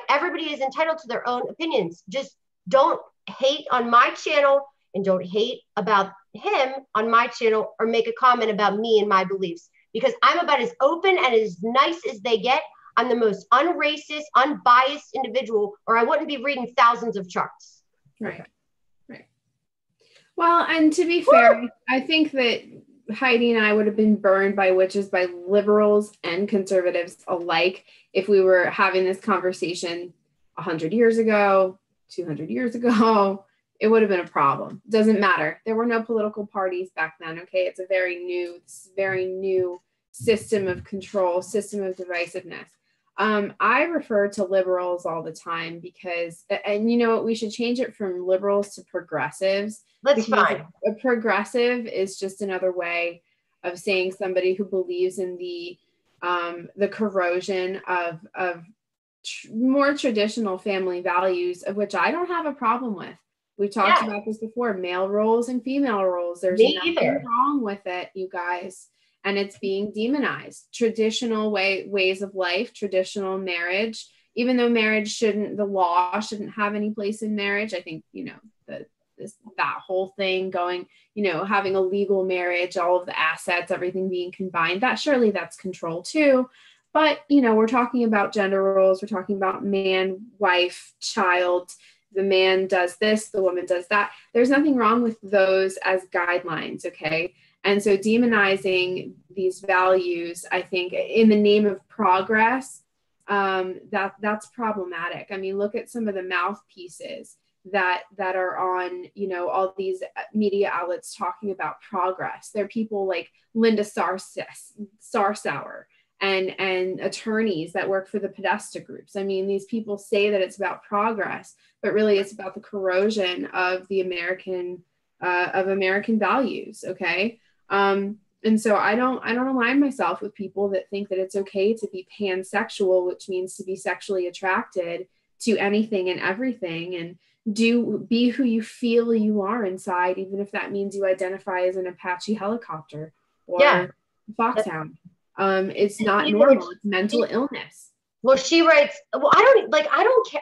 [SPEAKER 2] everybody is entitled to their own opinions. Just don't hate on my channel and don't hate about him on my channel or make a comment about me and my beliefs, because I'm about as open and as nice as they get. I'm the most unracist, unbiased individual, or I wouldn't be reading thousands of charts.
[SPEAKER 1] Right. Right. Well, and to be fair, I think that Heidi and I would have been burned by witches by liberals and conservatives alike if we were having this conversation 100 years ago, 200 years ago. It would have been a problem. Doesn't matter. There were no political parties back then. Okay. It's a very new system of control, system of divisiveness. I refer to liberals all the time because, and you know what, we should change it from liberals to progressives.
[SPEAKER 2] That's fine.
[SPEAKER 1] A progressive is just another way of saying somebody who believes in the corrosion of more traditional family values, of which I don't have a problem with. We've talked about this before, male roles and female roles. There's nothing wrong with it, you guys. And it's being demonized. Traditional ways of life, traditional marriage, even though the law shouldn't have any place in marriage. I think, you know, that whole thing going, you know, having a legal marriage, all of the assets, everything being combined, that's control too. But, you know, we're talking about gender roles. We're talking about man, wife, child. The man does this, the woman does that. There's nothing wrong with those as guidelines, okay? And so demonizing these values, I think, in the name of progress, that's problematic. I mean, look at some of the mouthpieces that are on, you know, all these media outlets talking about progress. There are people like Linda Sarsour and attorneys that work for the Podesta groups. I mean, these people say that it's about progress, but really it's about the corrosion of the American values. Okay. And so I don't align myself with people that think that it's okay to be pansexual, which means to be sexually attracted to anything and everything, and be who you feel you are inside, even if that means you identify as an Apache helicopter or foxhound. It's not normal. It's mental illness.
[SPEAKER 2] Well, she writes, well, I don't care.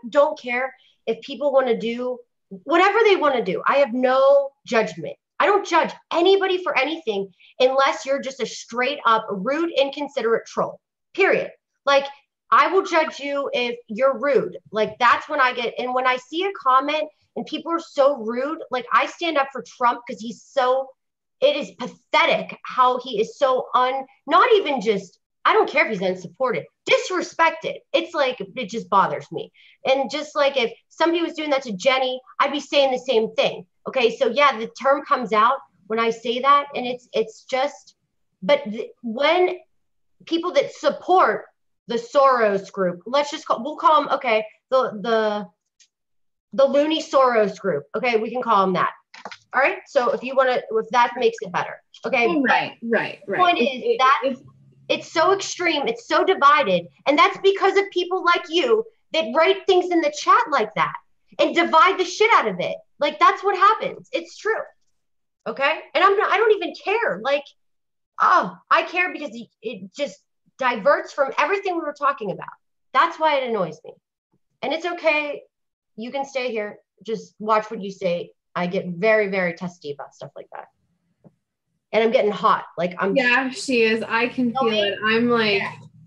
[SPEAKER 2] Don't care if people want to do whatever they want to do. I have no judgment. I don't judge anybody for anything unless you're just a straight up rude, inconsiderate troll, period. Like, I will judge you if you're rude. Like, that's when I get, and when I see a comment and people are so rude, like, I stand up for Trump because it is pathetic how he is so not even just, I don't care if he's unsupported, disrespected. It's like, it just bothers me. And just like if somebody was doing that to Jenny, I'd be saying the same thing. Okay. So yeah, the term comes out when I say that, and it's just, but when people that support the Soros group, we'll call them, okay, the Looney Soros group. Okay. We can call them that. All right. So if that makes it better. Okay.
[SPEAKER 1] Oh, right.
[SPEAKER 2] The point is that it's so extreme. It's so divided. And that's because of people like you that write things in the chat like that and divide the shit out of it. Like, that's what happens. It's true. Okay. And I don't even care. Like, I care because it just diverts from everything we were talking about. That's why it annoys me. And it's okay. You can stay here. Just watch what you say. I get very, very testy about stuff like that. And I'm getting hot. Like,
[SPEAKER 1] she is. I can feel it. I'm like,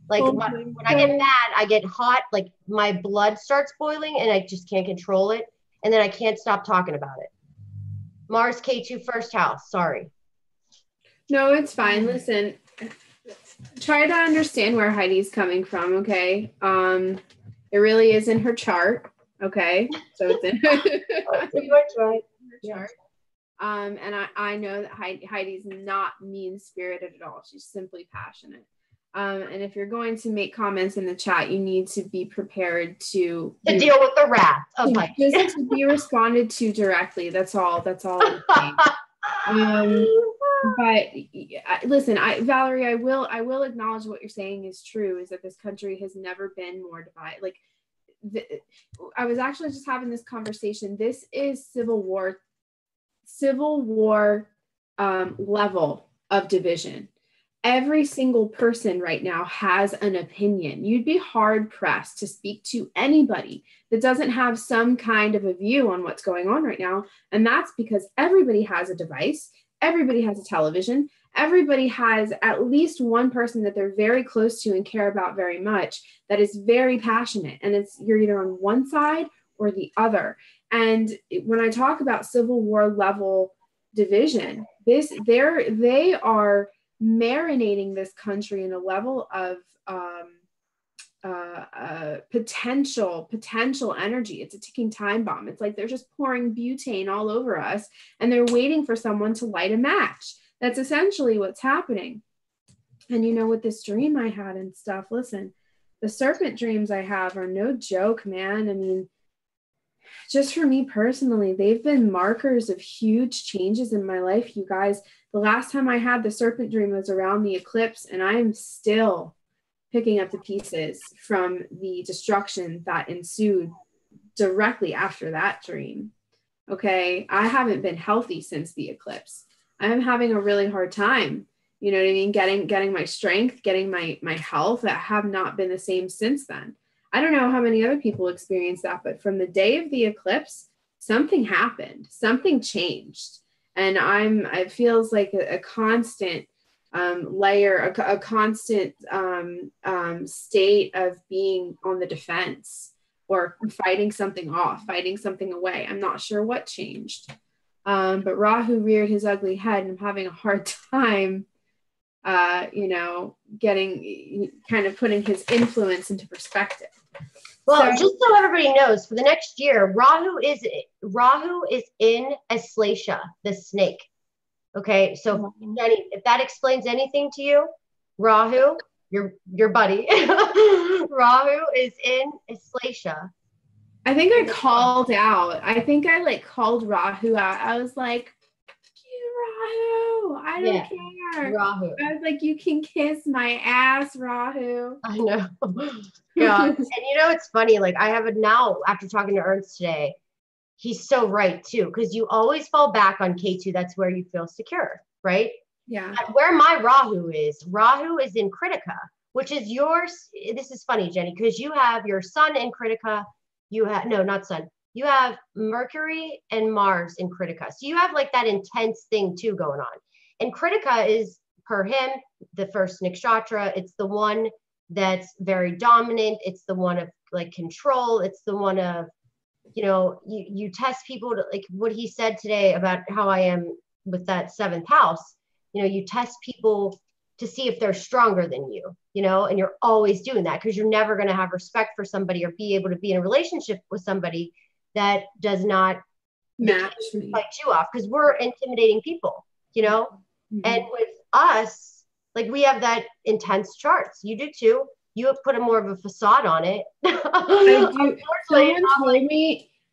[SPEAKER 2] when I get mad, I get hot. Like, my blood starts boiling and I just can't control it. And then I can't stop talking about it. Mars K2 first house. Sorry.
[SPEAKER 1] No, it's fine. Listen, try to understand where Heidi's coming from. Okay. It really is in her chart. Okay. So it's in her chart. And I know that Heidi's not mean-spirited at all. She's simply passionate. And if you're going to make comments in the chat, you need to be prepared to
[SPEAKER 2] deal with the wrath of Heidi.
[SPEAKER 1] Just to be responded to directly. That's all I'm saying. But listen, Valerie, I will acknowledge what you're saying is true, is that this country has never been more divided. Like, I was actually just having this conversation. This is Civil War level of division. every single person right now has an opinion. You'd be hard pressed to speak to anybody that doesn't have some kind of a view on what's going on right now. And that's because everybody has a device, everybody has a television, everybody has at least one person that they're very close to and care about very much that is very passionate. And you're either on one side or the other. And when I talk about Civil War level division, they are marinating this country in a level of potential energy. It's a ticking time bomb. It's like they're just pouring butane all over us and they're waiting for someone to light a match. That's essentially what's happening. And with this dream I had and stuff, listen, the serpent dreams I have are no joke, man. I mean, just for me personally, they've been markers of huge changes in my life, you guys. The last time I had the serpent dream was around the eclipse, and I am still picking up the pieces from the destruction that ensued directly after that dream. Okay, I haven't been healthy since the eclipse. I'm having a really hard time, you know what I mean? Getting my strength, getting my health that have not been the same since then. I don't know how many other people experience that, but from the day of the eclipse, something happened, something changed. And it feels like a constant layer, a constant state of being on the defense or fighting something off, fighting something away. I'm not sure what changed. But Rahu reared his ugly head, and I'm having a hard time, getting kind of putting his influence into perspective.
[SPEAKER 2] Well, just so everybody knows, for the next year, Rahu is in Aslesha, the snake. Okay, so Jenny, if that explains anything to you, Rahu, your buddy, Rahu is in Aslesha.
[SPEAKER 1] I think I called out. I think I called Rahu out. I was like, Rahu, I don't care.
[SPEAKER 2] Rahu.
[SPEAKER 1] I was like, you can kiss my ass, Rahu.
[SPEAKER 2] I know. Yeah. And it's funny. Like I have it now after talking to Ernst today. He's so right too, because you always fall back on K2. That's where you feel secure, right?
[SPEAKER 1] Yeah.
[SPEAKER 2] But where my Rahu is in Kritika, which is yours. This is funny, Jenny, because you have your sun in Kritika. You have not sun. You have Mercury and Mars in Kritika. So you have that intense thing too going on. And Kritika is, per him, the first Nikshatra. It's the one that's very dominant. It's the one of control. It's the one of, you test people to, what he said today about how I am with that seventh house. You test people to see if they're stronger than you, and you're always doing that because you're never going to have respect for somebody or be able to be in a relationship with somebody that does not
[SPEAKER 1] match
[SPEAKER 2] fight you off, because we're intimidating people,
[SPEAKER 1] Mm-hmm.
[SPEAKER 2] And with us, we have that intense charts. You do too. You have put a more of a facade on it.
[SPEAKER 1] I do.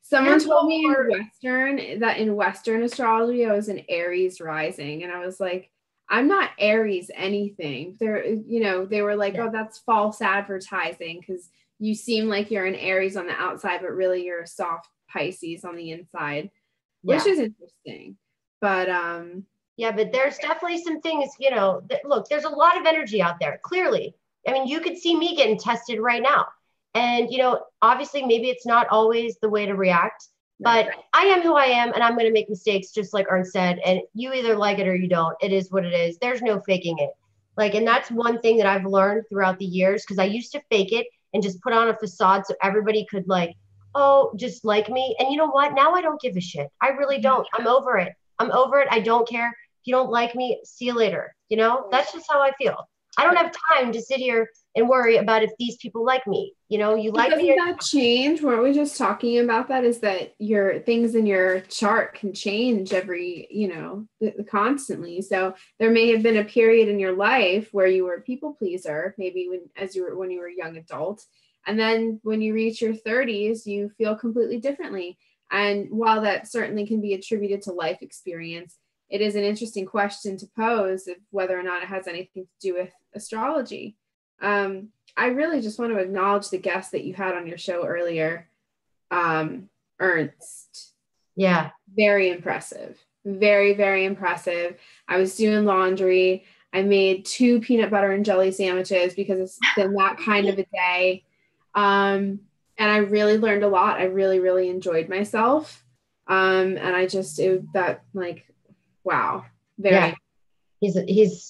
[SPEAKER 1] Someone told me in Western astrology, I was an Aries rising, and I was like, I'm not Aries anything. They were like, oh, that's false advertising because you seem like you're an Aries on the outside, but really you're a soft Pisces on the inside, which is interesting. But
[SPEAKER 2] but there's definitely some things, look, there's a lot of energy out there. Clearly, I mean, you could see me getting tested right now, and obviously, maybe it's not always the way to react. But I am who I am, and I'm going to make mistakes, just like Ernst said. And you either like it or you don't. It is what it is. There's no faking it. And that's one thing that I've learned throughout the years, because I used to fake it and just put on a facade so everybody could just like me. And you know what? Now I don't give a shit. I really don't. I'm over it. I don't care. If you don't like me, see you later. That's just how I feel. I don't have time to sit here and worry about if these people like me. You like me.
[SPEAKER 1] Doesn't that change? Weren't we just talking about that? Is that your things in your chart can change every, constantly. So there may have been a period in your life where you were a people pleaser, maybe when you were a young adult. And then when you reach your 30s, you feel completely differently. And while that certainly can be attributed to life experience, it is an interesting question to pose of whether or not it has anything to do with astrology. I really just want to acknowledge the guest that you had on your show earlier, Ernst.
[SPEAKER 2] Yeah.
[SPEAKER 1] Very impressive. Very, very impressive. I was doing laundry. I made 2 peanut butter and jelly sandwiches because it's been that kind of a day. And I really learned a lot. I really, really enjoyed myself. And I just, that like, wow. Very.
[SPEAKER 2] Yeah.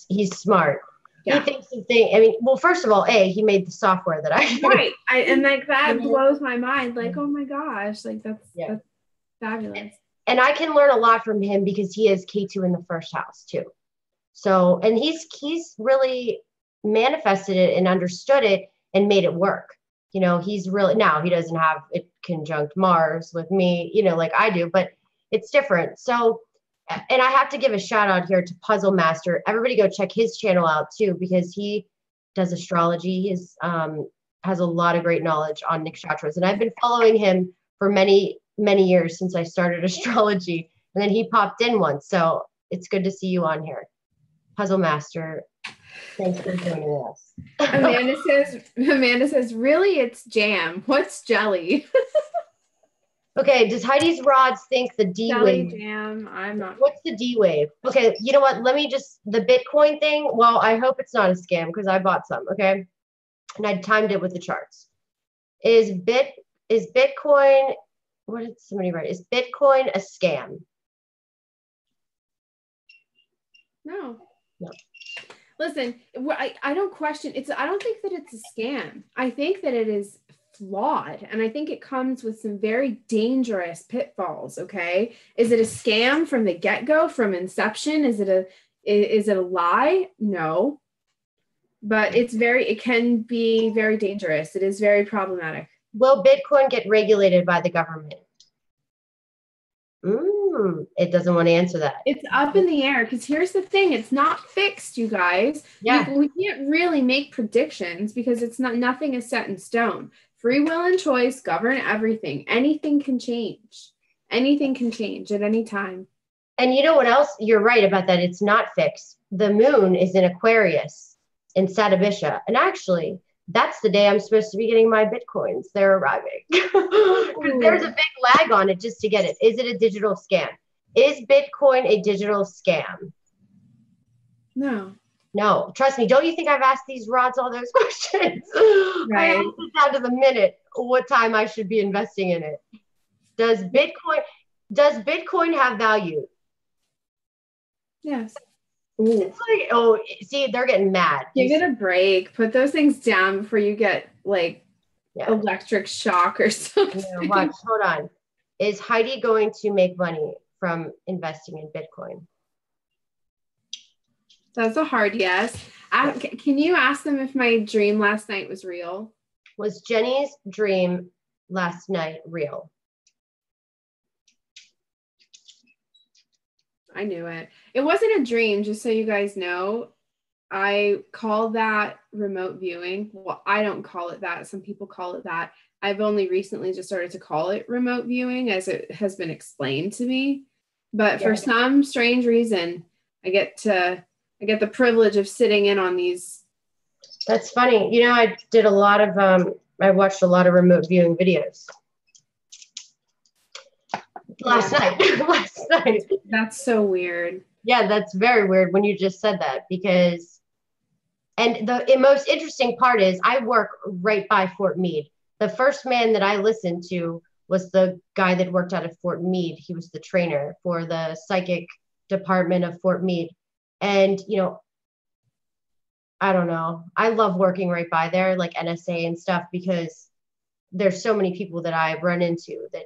[SPEAKER 2] He's smart.
[SPEAKER 1] Yeah.
[SPEAKER 2] He thinks the thing. I mean, well, first of all, he made the software that I
[SPEAKER 1] right. And like that blows my mind. Like, oh my gosh, like that's fabulous.
[SPEAKER 2] And I can learn a lot from him because he is K2 in the first house too. So, and he's really manifested it and understood it and made it work. You know, he's really, now he doesn't have it conjunct Mars with me, you know, like I do, but it's different. So, and I have to give a shout out here to Puzzle Master. Everybody go check his channel out too, because he does astrology. He's has a lot of great knowledge on nakshatras. And I've been following him for many, many years since I started astrology. And then he popped in once. So it's good to see you on here. Puzzle Master, thanks for joining us.
[SPEAKER 1] Amanda says, really, it's jam. What's jelly?
[SPEAKER 2] Okay, does Heidi's rods think the D wave?
[SPEAKER 1] Jam. I'm not.
[SPEAKER 2] What's the D wave? Okay, you know what? Let me just, the Bitcoin thing. Well, I hope it's not a scam because I bought some. Okay, and I timed it with the charts. Is Bitcoin? What did somebody write? Is Bitcoin a scam?
[SPEAKER 1] No. Listen, I don't question it's. I don't think that it's a scam. I think that it is flawed, and I think it comes with some very dangerous pitfalls. Okay, is it a scam from the get-go, from inception? Is it a lie? No, but it can be very dangerous. It is very problematic.
[SPEAKER 2] Will Bitcoin get regulated by the government? It doesn't want to answer that.
[SPEAKER 1] It's up in the air because here's the thing. It's not fixed, you guys.
[SPEAKER 2] Yeah.
[SPEAKER 1] We can't really make predictions because nothing is set in stone. Free will and choice govern everything. Anything can change. Anything can change at any time.
[SPEAKER 2] And you know what else? You're right about that. It's not fixed. The moon is in Aquarius in Satyabisha. And actually, that's the day I'm supposed to be getting my Bitcoins. They're arriving. There's a big lag on it just to get it. Is it a digital scam? Is Bitcoin a digital scam?
[SPEAKER 1] No.
[SPEAKER 2] No. Trust me. Don't you think I've asked these rods all those questions?
[SPEAKER 1] Right.
[SPEAKER 2] I asked it down to the minute what time I should be investing in it. Does Bitcoin have value?
[SPEAKER 1] Yes.
[SPEAKER 2] Ooh. It's like, oh, see, they're getting mad.
[SPEAKER 1] Give it a break. Put those things down before you get like electric shock or something.
[SPEAKER 2] Yeah, watch, hold on. Is Heidi going to make money from investing in Bitcoin?
[SPEAKER 1] That's a hard yes. Can you ask them if my dream last night was real?
[SPEAKER 2] Was Jenny's dream last night real?
[SPEAKER 1] I knew it. It wasn't a dream, just so you guys know. I call that remote viewing. Well, I don't call it that. Some people call it that. I've only recently just started to call it remote viewing as it has been explained to me. But for some strange reason, I get the privilege of sitting in on these.
[SPEAKER 2] That's funny. You know, I did a lot of I watched a lot of remote viewing videos. Last night.
[SPEAKER 1] That's so weird.
[SPEAKER 2] Yeah, that's very weird when you just said that, because, and the most interesting part is I work right by Fort Meade. The first man that I listened to was the guy that worked out of Fort Meade. He was the trainer for the psychic department of Fort Meade. And, you know, I don't know. I love working right by there, like NSA and stuff, because there's so many people that I run into that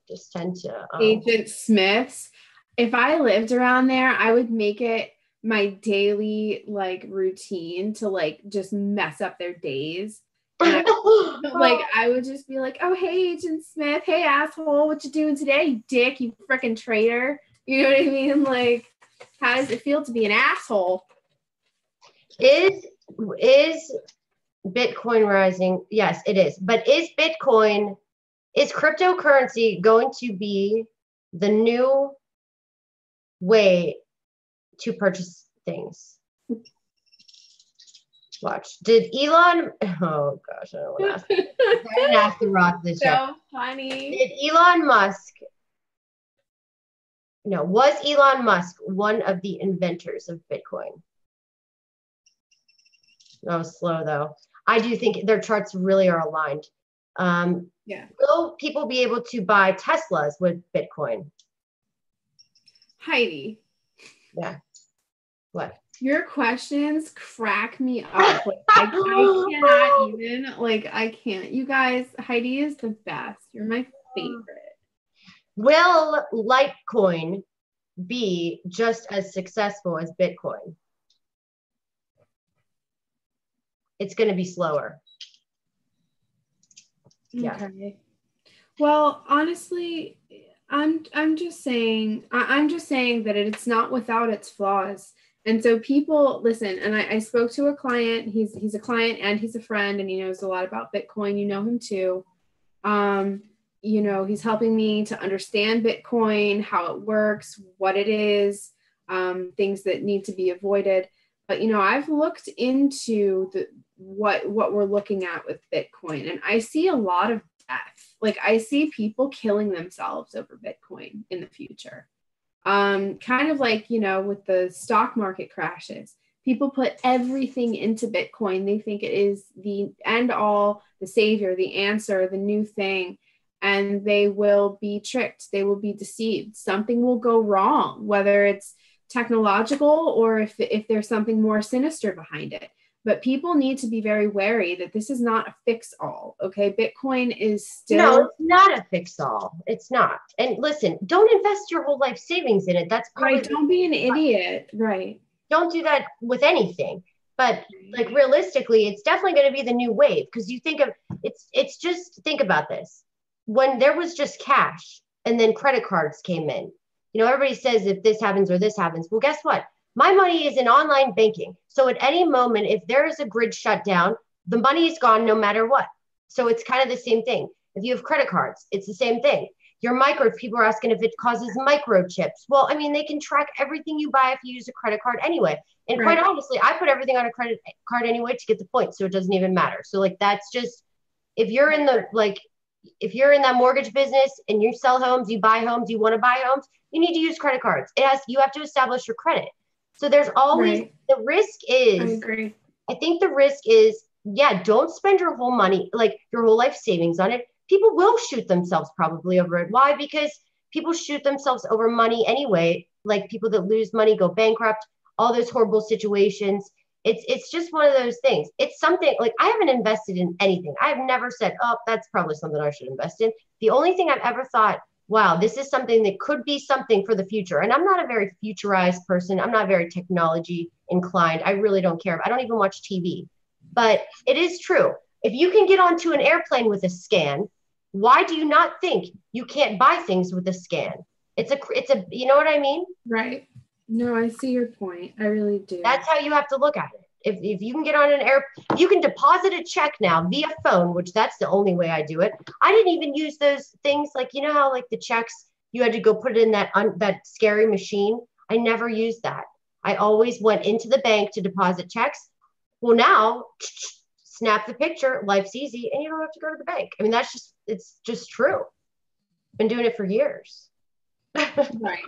[SPEAKER 2] just tend to
[SPEAKER 1] Agent Smiths. If I lived around there, I would make it my daily like routine to like just mess up their days. And I would just be like, oh, hey, Agent Smith. Hey, asshole. What you doing today, you dick, you freaking traitor? You know what I mean? Like, how does it feel to be an asshole?
[SPEAKER 2] Is Bitcoin rising? Yes, it is. But is cryptocurrency going to be the new way to purchase things? Watch. Did Elon? Oh gosh, I don't want to ask. I didn't ask the rock this year.
[SPEAKER 1] So funny.
[SPEAKER 2] Did Elon Musk? No, was Elon Musk one of the inventors of Bitcoin? Oh, slow though. I do think their charts really are aligned.
[SPEAKER 1] Yeah.
[SPEAKER 2] Will people be able to buy Teslas with Bitcoin?
[SPEAKER 1] Heidi.
[SPEAKER 2] Yeah. What?
[SPEAKER 1] Your questions crack me up. Like, I cannot even, like, I can't. You guys, Heidi is the best. You're my favorite.
[SPEAKER 2] Will Litecoin be just as successful as Bitcoin? It's going to be slower. Yeah.
[SPEAKER 1] Okay. Well, honestly, I'm just saying that it's not without its flaws. And so people listen, and I spoke to a client. He's a client and he's a friend, and he knows a lot about Bitcoin. You know him too. He's helping me to understand Bitcoin, how it works, what it is, things that need to be avoided. But I've looked into what we're looking at with Bitcoin, and I see a lot of death. Like, I see people killing themselves over Bitcoin in the future. Kind of like, with the stock market crashes, people put everything into Bitcoin. They think it is the end all, the savior, the answer, the new thing. And they will be tricked. They will be deceived. Something will go wrong, whether it's technological or if there's something more sinister behind it. But people need to be very wary that this is not a fix-all, okay? Bitcoin is still...
[SPEAKER 2] No, it's not a fix-all. It's not. And listen, don't invest your whole life savings in it. That's probably...
[SPEAKER 1] Right, don't be an idiot. Right.
[SPEAKER 2] Don't do that with anything. But like realistically, it's definitely going to be the new wave, because you think of it's just think about this. When there was just cash and then credit cards came in, everybody says if this happens or this happens. Well, guess what? My money is in online banking. So at any moment, if there is a grid shutdown, the money is gone no matter what. So it's kind of the same thing. If you have credit cards, it's the same thing. People are asking if it causes microchips. Well, I mean, they can track everything you buy if you use a credit card anyway. And quite honestly, I put everything on a credit card anyway to get the points. So it doesn't even matter. So like, that's just, if you're in that mortgage business and you sell homes, you buy homes, you want to buy homes, you need to use credit cards. You have to establish your credit. So there's always the risk is,
[SPEAKER 1] I agree.
[SPEAKER 2] I think the risk is, don't spend your whole money, like your whole life savings on it. People will shoot themselves probably over it. Why? Because people shoot themselves over money anyway. Like people that lose money, go bankrupt, all those horrible situations. It's just one of those things. It's something like I haven't invested in anything. I've never said, oh, that's probably something I should invest in. The only thing I've ever thought, wow, this is something that could be something for the future. And I'm not a very futurized person. I'm not very technology inclined. I really don't care. I don't even watch TV. But it is true. If you can get onto an airplane with a scan, why do you not think you can't buy things with a scan? It's a, you know what I mean?
[SPEAKER 1] Right. No, I see your point. I really do.
[SPEAKER 2] That's how you have to look at it. If you can get on you can deposit a check now via phone, which that's the only way I do it. I didn't even use those things like, how like the checks, you had to go put it in that scary machine. I never used that. I always went into the bank to deposit checks. Well, now snap the picture, life's easy, and you don't have to go to the bank. I mean, it's just true. Been doing it for years.
[SPEAKER 1] Right.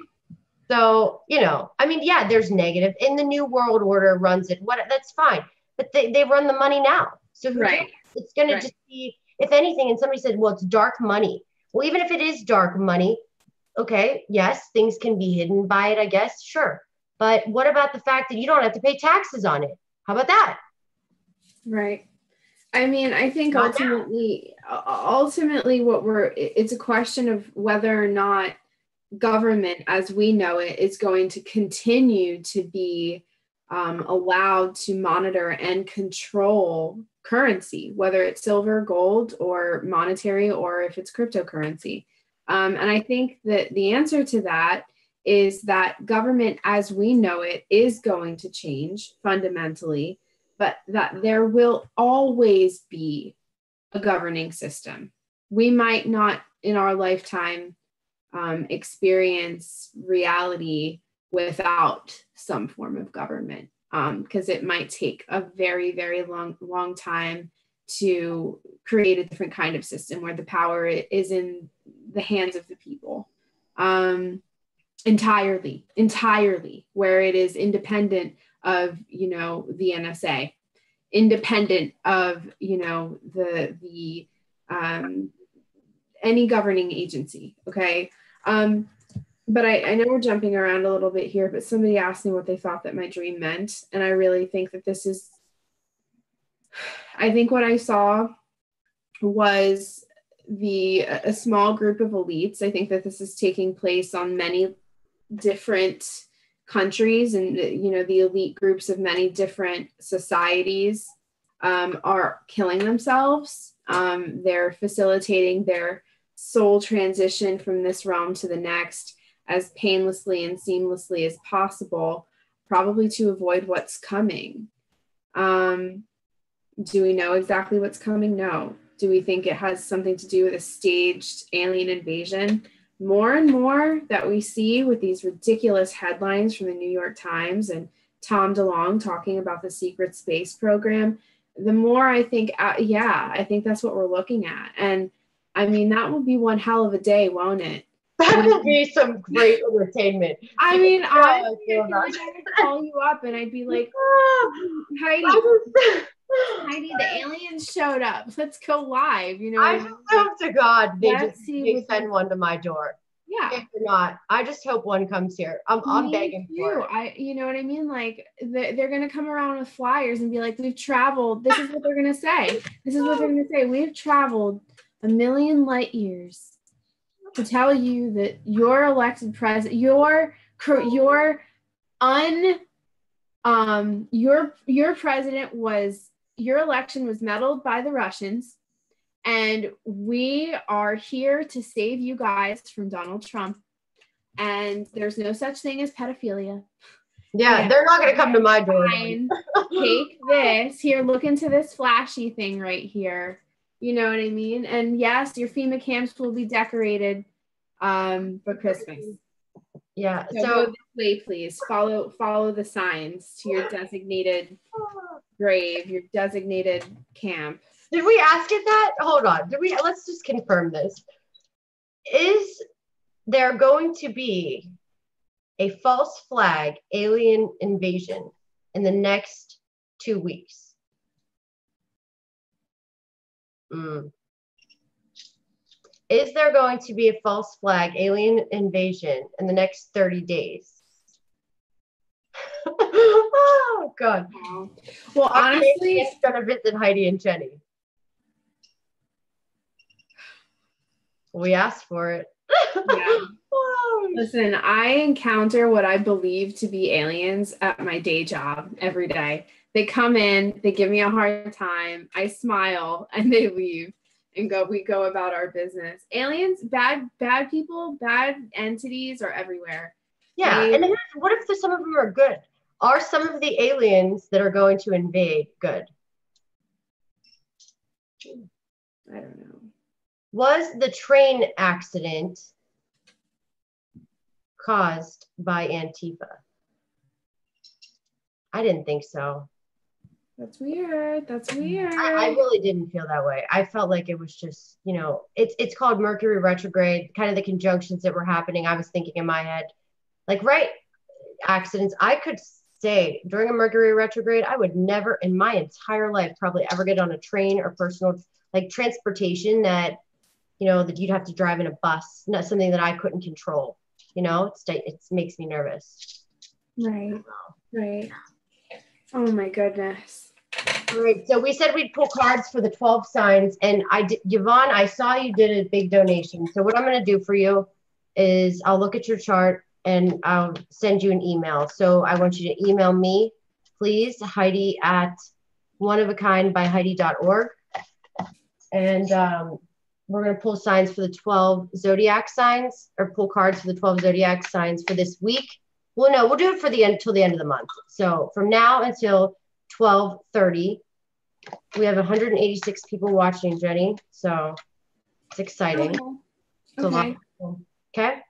[SPEAKER 2] So, I mean, there's negative. In the New World Order runs it. That's fine. But they run the money now. So it's going to just be, if anything, and somebody said, well, it's dark money. Well, even if it is dark money, okay, yes, things can be hidden by it, I guess. Sure. But what about the fact that you don't have to pay taxes on it? How about that?
[SPEAKER 1] Right. I mean, I think ultimately it's a question of whether or not government as we know it is going to continue to be allowed to monitor and control currency, whether it's silver, gold, or monetary, or if it's cryptocurrency. And I think that the answer to that is that government as we know it is going to change fundamentally, but that there will always be a governing system. We might not in our lifetime experience reality without some form of government, because it might take a very, very long time to create a different kind of system where the power is in the hands of the people entirely, where it is independent of, the NSA. independent of, any governing agency. Okay. But I know we're jumping around a little bit here, but somebody asked me what they thought that my dream meant. And I really think that I think what I saw was a small group of elites. I think that this is taking place on many different countries, and the elite groups of many different societies are killing themselves. They're facilitating their soul transition from this realm to the next as painlessly and seamlessly as possible, probably to avoid what's coming. Do we know exactly what's coming? No. Do we think it has something to do with a staged alien invasion? More and more that we see with these ridiculous headlines from the New York Times and Tom DeLonge talking about the secret space program, the more I think, I think that's what we're looking at. And I mean, that will be one hell of a day, won't it?
[SPEAKER 2] That will be some great entertainment.
[SPEAKER 1] I mean, I would call you up and I'd be like, Heidi, the aliens showed up. Let's go live.
[SPEAKER 2] I just hope to God they send one to my door.
[SPEAKER 1] Yeah.
[SPEAKER 2] If they're not, I just hope one comes here. I'm begging for it.
[SPEAKER 1] You know what I mean? Like they're gonna come around with flyers and be like, we've traveled. This is what they're gonna say. We've traveled 1 million light years to tell you that your elected president, your president your election was meddled by the Russians, and we are here to save you guys from Donald Trump. And there's no such thing as pedophilia.
[SPEAKER 2] Yeah, they're not going to come to my door.
[SPEAKER 1] Take this here. Look into this flashy thing right here. You know what I mean? And yes, your FEMA camps will be decorated for Christmas.
[SPEAKER 2] Yeah.
[SPEAKER 1] So go this way, please. Follow the signs to your designated grave, your designated camp.
[SPEAKER 2] Did we ask it that? Hold on. Let's just confirm this. Is there going to be a false flag alien invasion in the next 2 weeks? Is there going to be a false flag alien invasion in the next 30 days? Oh, God.
[SPEAKER 1] Well, honestly,
[SPEAKER 2] it's going to visit Heidi and Jenny. We asked for it.
[SPEAKER 1] Yeah. Listen, I encounter what I believe to be aliens at my day job every day. They come in, they give me a hard time, I smile, and they leave and we go about our business. Aliens, bad people, bad entities are everywhere.
[SPEAKER 2] Yeah, and what if some of them are good? Are some of the aliens that are going to invade good?
[SPEAKER 1] I don't know.
[SPEAKER 2] Was the train accident caused by Antifa? I didn't think so.
[SPEAKER 1] That's weird.
[SPEAKER 2] I really didn't feel that way. I felt like it was just, it's called Mercury retrograde, kind of the conjunctions that were happening. I was thinking in my head, like, right, accidents. I could say during a Mercury retrograde, I would never in my entire life probably ever get on a train or personal, like transportation that you'd have to drive in a bus, not something that I couldn't control. It makes me nervous.
[SPEAKER 1] Right. Oh my goodness.
[SPEAKER 2] All right. So we said we'd pull cards for the 12 signs, and Yvonne, I saw you did a big donation. So what I'm going to do for you is I'll look at your chart and I'll send you an email. So I want you to email me, please, Heidi at oneofakindbyheidi.org. And we're going to pull signs for the 12 zodiac signs, or pull cards for the 12 zodiac signs for this week. Well, no, we'll do it for till the end of the month. So from now until 12:30, we have 186 people watching, Jenny. So it's exciting.
[SPEAKER 1] Okay.
[SPEAKER 2] Okay.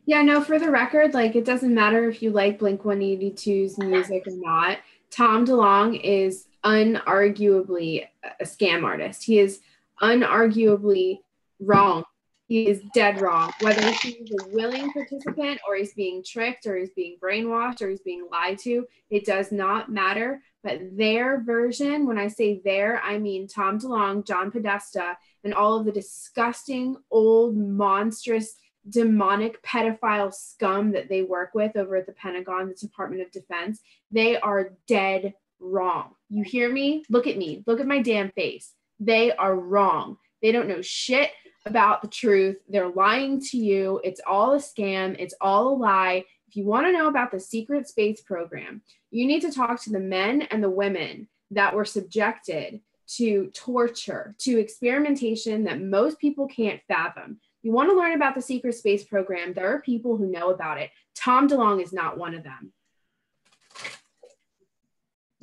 [SPEAKER 1] Yeah, no, for the record, like, it doesn't matter if you like Blink-182's music or not. Tom DeLonge is unarguably a scam artist. He is unarguably wrong. He is dead wrong. Whether he's a willing participant or he's being tricked or he's being brainwashed or he's being lied to, it does not matter. but their version, when I say their, I mean Tom DeLonge, John Podesta, and all of the disgusting, old, monstrous, demonic pedophile scum that they work with over at the Pentagon, the Department of Defense. They are dead wrong. You hear me? Look at me. Look at my damn face. They are wrong. They don't know shit about the truth. They're lying to you. It's all a scam. It's all a lie. If you want to know about the secret space program, you need to talk to the men and the women that were subjected to torture, to experimentation that most people can't fathom. You want to learn about the secret space program, there are people who know about it. Tom DeLonge is not one of them.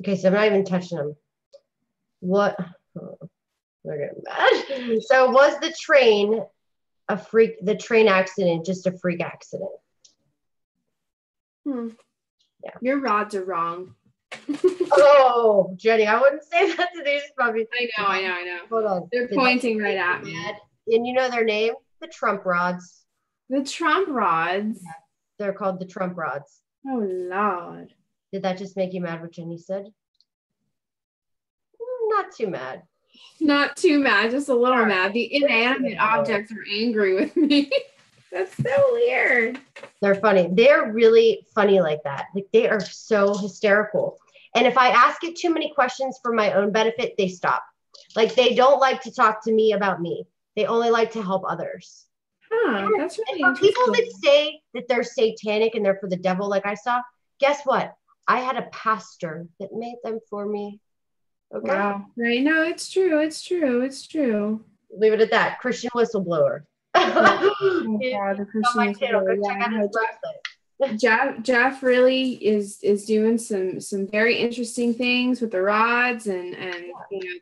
[SPEAKER 2] Okay, so I'm not even touching them. What? Oh, they're getting mad. So was the train a freak, the train accident just a freak accident?
[SPEAKER 1] Yeah. Your rods are wrong.
[SPEAKER 2] Oh, Jenny, I wouldn't say that to these puppies.
[SPEAKER 1] I know.
[SPEAKER 2] Hold on.
[SPEAKER 1] They're pointing right at me.
[SPEAKER 2] And you know their name? The Trump rods.
[SPEAKER 1] The Trump rods?
[SPEAKER 2] Yeah, they're called the Trump rods.
[SPEAKER 1] Oh, Lord.
[SPEAKER 2] Did that just make you mad what Jenny said? Not too mad.
[SPEAKER 1] Not too mad, just a little mad. The inanimate objects are angry with me. That's so weird.
[SPEAKER 2] They're funny. They're really funny like that. Like they are so hysterical. And if I ask it too many questions for my own benefit, they stop. Like they don't like to talk to me about me. They only like to help others.
[SPEAKER 1] Huh, that's really
[SPEAKER 2] and for people that say that they're satanic and they're for the devil, like I saw, guess what? I had a pastor that made them for me. Okay.
[SPEAKER 1] Wow. Right. No, it's true. It's true. It's true.
[SPEAKER 2] Leave it at that. Christian whistleblower.
[SPEAKER 1] Oh, God, the Christian whistleblower. Jeff really is doing some very interesting things with the rods and you know,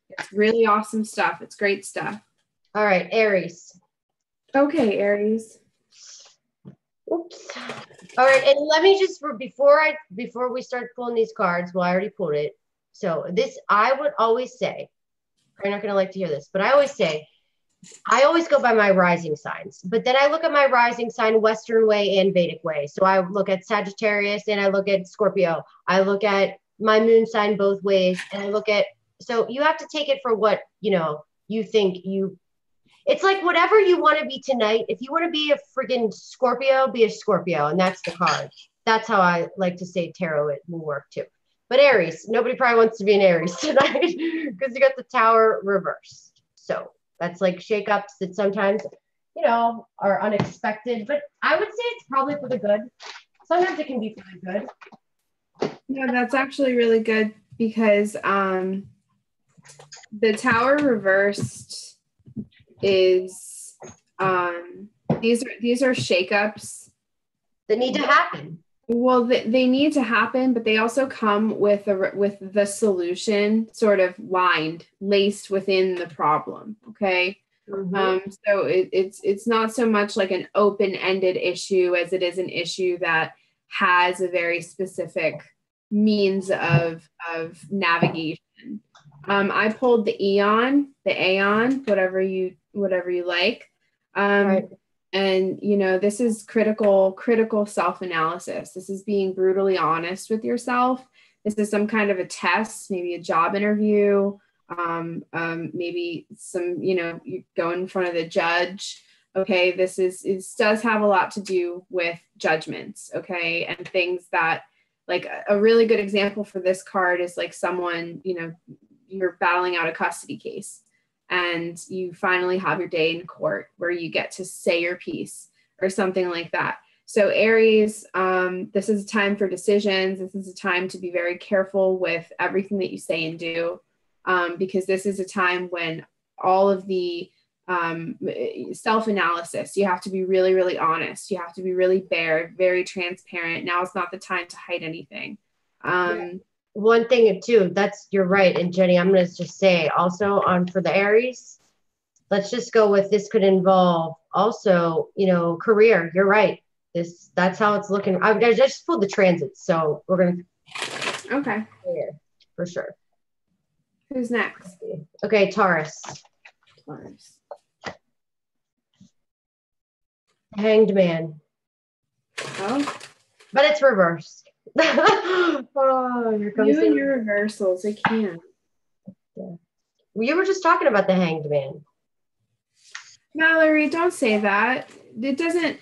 [SPEAKER 1] it's really awesome stuff. It's great stuff.
[SPEAKER 2] All right, Aries.
[SPEAKER 1] Okay, Aries.
[SPEAKER 2] Oops. All right, and let me just before we start pulling these cards, well, I already pulled it. So this, I would always say, you're not going to like to hear this, but I always go by my rising signs. But then I look at my rising sign Western way and Vedic way. So I look at Sagittarius and I look at Scorpio. I look at my moon sign both ways, and I look at, so you have to take it for what, you know, you think you, it's like whatever you want to be tonight. If you want to be a friggin' Scorpio, be a Scorpio, and that's the card. That's how I like to say tarot it will work too. But Aries, nobody probably wants to be an Aries tonight because you got the Tower reversed. So that's like shakeups that sometimes, you know, are unexpected. But I would say it's probably for the good. Sometimes it can be for the good.
[SPEAKER 1] No, that's actually really good because the Tower reversed is these are shakeups
[SPEAKER 2] that need to happen.
[SPEAKER 1] Well, they need to happen, but they also come with the solution sort of laced within the problem. Okay. Mm-hmm. So it's not so much like an open-ended issue as it is an issue that has a very specific means of navigation. I pulled the Aeon, whatever you like. Right. And, you know, this is critical self-analysis. This is being brutally honest with yourself. This is some kind of a test, maybe a job interview, maybe some, you know, you go in front of the judge. Okay. This does have a lot to do with judgments. Okay. And things that, like, a really good example for this card is like someone, you know, you're battling out a custody case. And you finally have your day in court where you get to say your piece or something like that. So Aries, this is a time for decisions. This is a time to be very careful with everything that you say and do, because this is a time when all of the self-analysis, you have to be really, really honest. You have to be really bare, very transparent. Now is not the time to hide anything.
[SPEAKER 2] One thing too, you're right. And Jenny, I'm going to just say also for the Aries, let's just go with this could involve also, you know, career. You're right. That's how it's looking. I just pulled the transits. So we're going to.
[SPEAKER 1] Okay.
[SPEAKER 2] For sure.
[SPEAKER 1] Who's next?
[SPEAKER 2] Okay. Taurus. Hanged Man.
[SPEAKER 1] Oh.
[SPEAKER 2] But it's reversed. Oh, here comes
[SPEAKER 1] You and your reversals, I can't.
[SPEAKER 2] Yeah. You were just talking about the Hanged Man.
[SPEAKER 1] Mallory, don't say that. It doesn't.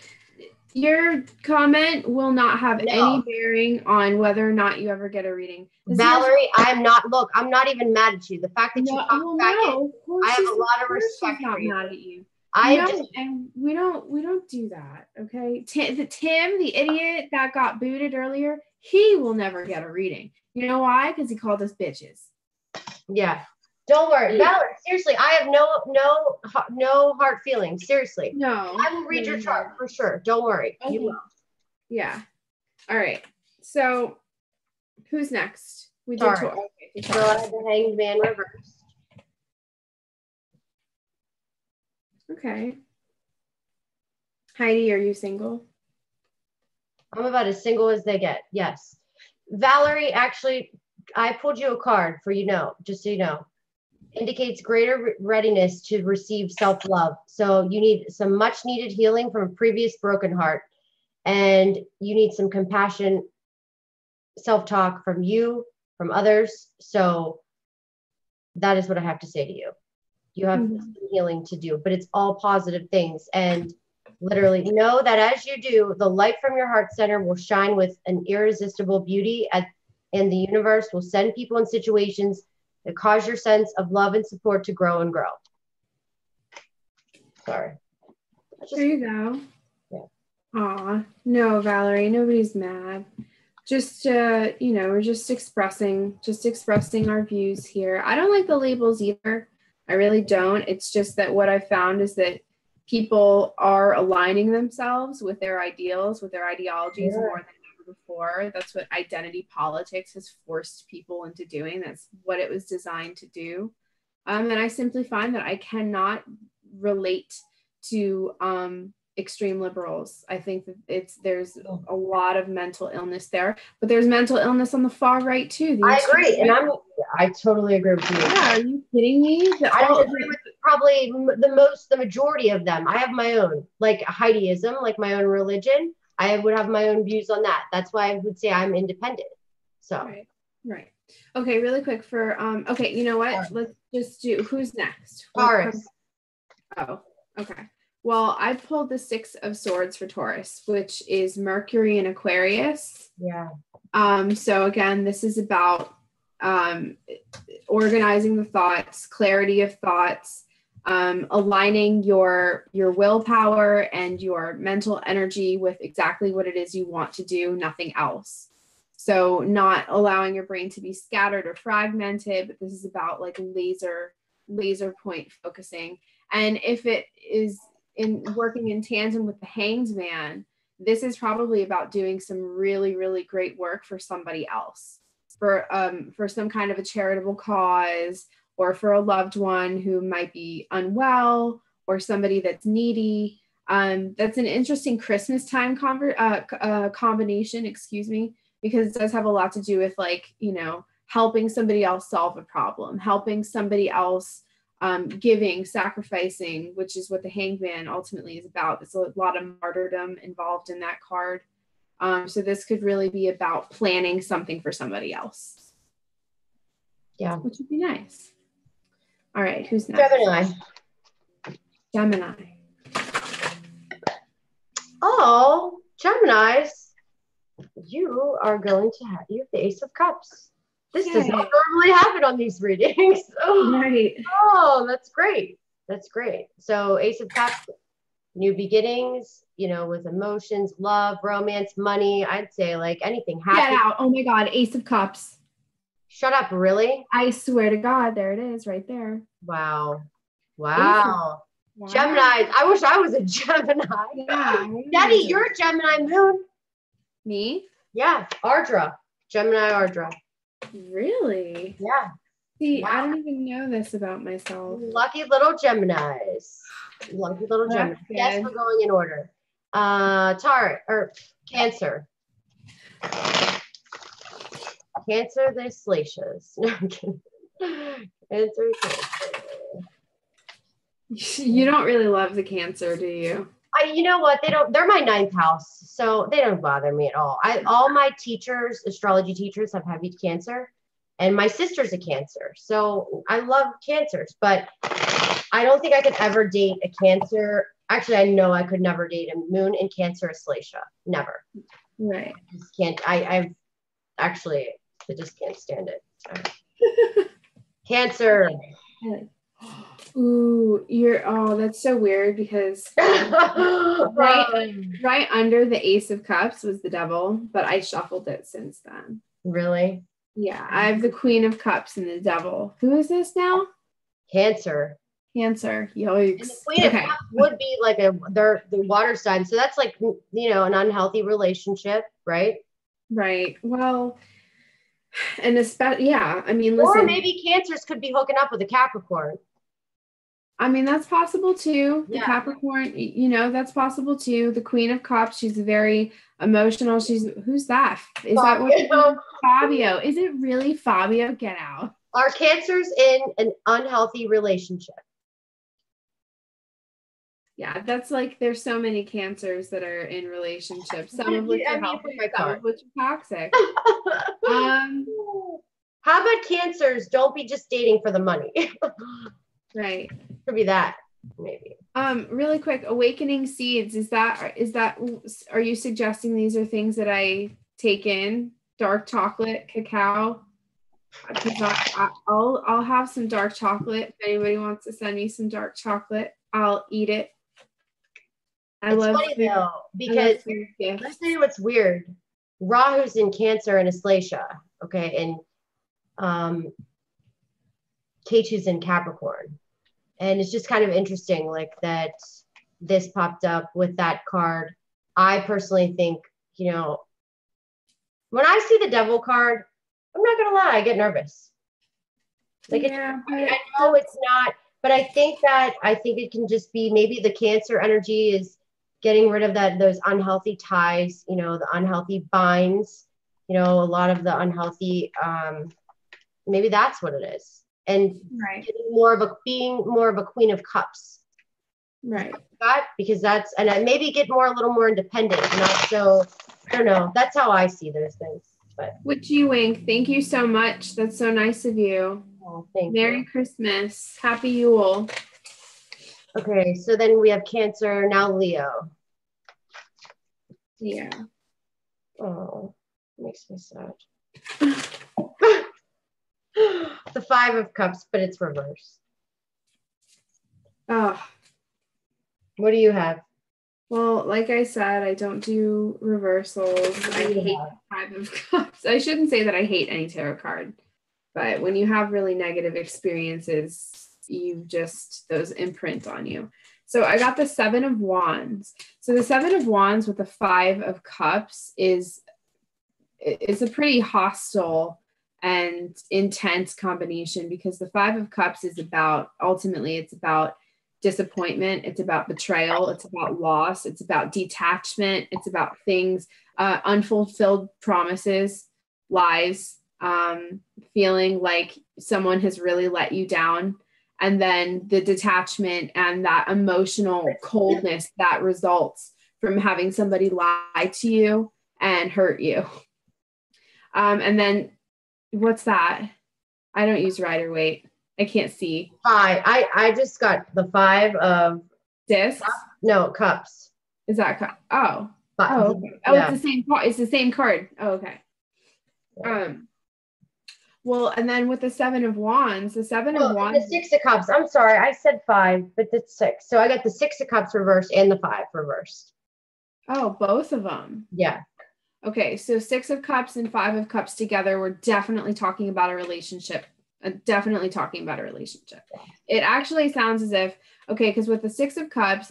[SPEAKER 1] Your comment will not have any bearing on whether or not you ever get a reading.
[SPEAKER 2] Valerie, I'm not. Look, I'm not even mad at you. The fact that you talk back
[SPEAKER 1] no,
[SPEAKER 2] I have a lot of respect
[SPEAKER 1] for you. Mad at you. And we don't do that. Okay, Tim, the idiot that got booted earlier, he will never get a reading. You know why? Because he called us bitches.
[SPEAKER 2] Yeah. Don't worry, Valerie. Seriously, I have no hard feelings. Seriously,
[SPEAKER 1] no.
[SPEAKER 2] I will read your chart for sure. Don't worry,
[SPEAKER 1] okay.
[SPEAKER 2] You will.
[SPEAKER 1] Yeah. All right. So, who's next? We
[SPEAKER 2] did Taurus. Okay, so I had the Hanged Man reversed.
[SPEAKER 1] Okay. Heidi, are you single?
[SPEAKER 2] I'm about as single as they get. Yes. Valerie, actually, I pulled you a card for just so you know. Indicates greater readiness to receive self-love. So you need some much needed healing from a previous broken heart. And you need some compassion, self-talk from you, from others. So that is what I have to say to you. You have some healing to do, but it's all positive things. And literally know that as you do, the light from your heart center will shine with an irresistible beauty, and the universe will send people in situations that cause your sense of love and support to grow and grow. Sorry.
[SPEAKER 1] There you go.
[SPEAKER 2] Yeah.
[SPEAKER 1] Aw, no, Valerie, nobody's mad. Just, we're just expressing our views here. I don't like the labels either. I really don't. It's just that what I found is that people are aligning themselves with their ideals, with their ideologies more than ever before. That's what identity politics has forced people into doing. That's what it was designed to do. And I simply find that I cannot relate to extreme liberals. I think that there's a lot of mental illness there, but there's mental illness on the far right too.
[SPEAKER 2] I agree, and I totally agree with you.
[SPEAKER 1] Yeah, are you kidding me?
[SPEAKER 2] I don't agree with probably the majority of them. I have my own, like Heidiism, like my own religion. I would have my own views on that. That's why I would say I'm independent. So
[SPEAKER 1] right. Okay, really quick for okay, you know what? Let's just do who's next?
[SPEAKER 2] Taurus.
[SPEAKER 1] Oh, okay. Well, I pulled the 6 of Swords for Taurus, which is Mercury in Aquarius.
[SPEAKER 2] Yeah.
[SPEAKER 1] So again, this is about organizing the thoughts, clarity of thoughts, aligning your willpower and your mental energy with exactly what it is you want to do, nothing else. So not allowing your brain to be scattered or fragmented, but this is about like laser point focusing. And if it is in working in tandem with the Hanged Man, this is probably about doing some really, really great work for somebody else, for some kind of a charitable cause, or for a loved one who might be unwell, or somebody that's needy. That's an interesting Christmas time combination, because it does have a lot to do with helping somebody else solve a problem, helping somebody else, giving, sacrificing, which is what the Hanged Man ultimately is about. There's a lot of martyrdom involved in that card. So this could really be about planning something for somebody else.
[SPEAKER 2] Yeah.
[SPEAKER 1] Which would be nice. All right, who's next? Gemini.
[SPEAKER 2] Oh, Geminis. You are going to have the Ace of Cups. This does not normally happen on these readings.
[SPEAKER 1] Right.
[SPEAKER 2] Oh, that's great. That's great. So Ace of Cups, new beginnings, with emotions, love, romance, money. I'd say like anything.
[SPEAKER 1] Get out. Oh my God. Ace of Cups.
[SPEAKER 2] Shut up. Really?
[SPEAKER 1] I swear to God. There it is right there.
[SPEAKER 2] Wow. Geminis. I wish I was a Gemini.
[SPEAKER 1] Yeah.
[SPEAKER 2] Daddy, you're a Gemini moon.
[SPEAKER 1] Me?
[SPEAKER 2] Yeah. Ardra. Gemini Ardra.
[SPEAKER 1] Really?
[SPEAKER 2] Yeah.
[SPEAKER 1] See, wow. I don't even know this about myself.
[SPEAKER 2] Lucky little Geminis. Lucky little Geminis. Yes, we're going in order. Cancer. Cancer, the Slacias. No, I'm kidding. Cancer.
[SPEAKER 1] You don't really love the Cancer, do you?
[SPEAKER 2] You know what? They're my ninth house, so they don't bother me at all. All my teachers, astrology teachers, have heavy Cancer, and my sister's a Cancer. So I love Cancers, but I don't think I could ever date a Cancer. Actually, I know I could never date a Moon in Cancer Aslacia. Never.
[SPEAKER 1] Right.
[SPEAKER 2] I just can't. I just can't stand it. So. Cancer.
[SPEAKER 1] Ooh, that's so weird because right under the Ace of Cups was the Devil, but I shuffled it since then.
[SPEAKER 2] Really?
[SPEAKER 1] Yeah, I have the Queen of Cups and the Devil. Who is this now?
[SPEAKER 2] Cancer.
[SPEAKER 1] Yikes.
[SPEAKER 2] And the Queen of Cups would be like the water sign, so that's like, you know, an unhealthy relationship, right?
[SPEAKER 1] Right. Well, and especially, yeah. I mean, listen.
[SPEAKER 2] Or maybe Cancers could be hooking up with a Capricorn.
[SPEAKER 1] I mean, that's possible too. The
[SPEAKER 2] Yeah.
[SPEAKER 1] Capricorn, you know, that's possible too. The Queen of Cups, she's very emotional. Who's that? Is that what Fabio? Is it really Fabio? Get out.
[SPEAKER 2] Are Cancers in an unhealthy relationship?
[SPEAKER 1] Yeah, that's like there's so many Cancers that are in relationships. Some of which are healthy, some of which are toxic.
[SPEAKER 2] How about Cancers? Don't be just dating for the money.
[SPEAKER 1] Right.
[SPEAKER 2] Could be that, maybe.
[SPEAKER 1] Really quick, awakening seeds. Are you suggesting these are things that I take in? Dark chocolate, cacao? I'll have some dark chocolate. If anybody wants to send me some dark chocolate, I'll eat it.
[SPEAKER 2] It's funny though, because let's tell you what's weird. Rahu's in Cancer and Aslacia, okay, and Ketu's in Capricorn. And it's just kind of interesting, like that this popped up with that card. I personally think, you know, when I see the Devil card, I'm not gonna lie, I get nervous. Like, yeah, I know it's not, but I think it can just be maybe the Cancer energy is getting rid of those unhealthy ties, you know, the unhealthy binds, you know, a lot of the unhealthy, maybe that's what it is. And being more of a Queen of Cups.
[SPEAKER 1] Right.
[SPEAKER 2] Because and maybe get a little more independent, not so, I don't know. That's how I see those things. But
[SPEAKER 1] Witchy Wink, thank you so much. That's so nice of you.
[SPEAKER 2] Oh, thank
[SPEAKER 1] you. Merry Christmas. Happy Yule.
[SPEAKER 2] Okay, so then we have Cancer, now Leo.
[SPEAKER 1] Yeah.
[SPEAKER 2] Oh, makes me sad. The Five of Cups, but it's reversed.
[SPEAKER 1] Oh.
[SPEAKER 2] What do you have?
[SPEAKER 1] Well, like I said, I don't do reversals. I hate the Five of Cups. I shouldn't say that I hate any tarot card, but when you have really negative experiences, those imprint on you. So I got the Seven of Wands. So the Seven of Wands with the Five of Cups is a pretty hostile and intense combination, because the Five of Cups is ultimately it's about disappointment, it's about betrayal, it's about loss, it's about detachment, it's about things, unfulfilled promises, lies, feeling like someone has really let you down, and then the detachment and that emotional coldness that results from having somebody lie to you and hurt you. And then what's that? I don't use Rider Waite. I can't see.
[SPEAKER 2] I just got the Five of
[SPEAKER 1] Discs.
[SPEAKER 2] No, Cups.
[SPEAKER 1] Is that cup? Oh. Okay.
[SPEAKER 2] Yeah.
[SPEAKER 1] It's the same. It's the same card. Oh, okay. Yeah. Well, and then with the Seven of Wands, the Six
[SPEAKER 2] of Cups. I'm sorry, I said five, but it's six. So I got the Six of Cups reversed and the Five reversed.
[SPEAKER 1] Oh, both of them.
[SPEAKER 2] Yeah.
[SPEAKER 1] Okay, so Six of Cups and Five of Cups together, we're definitely talking about a relationship. It actually sounds as if, okay, because with the Six of Cups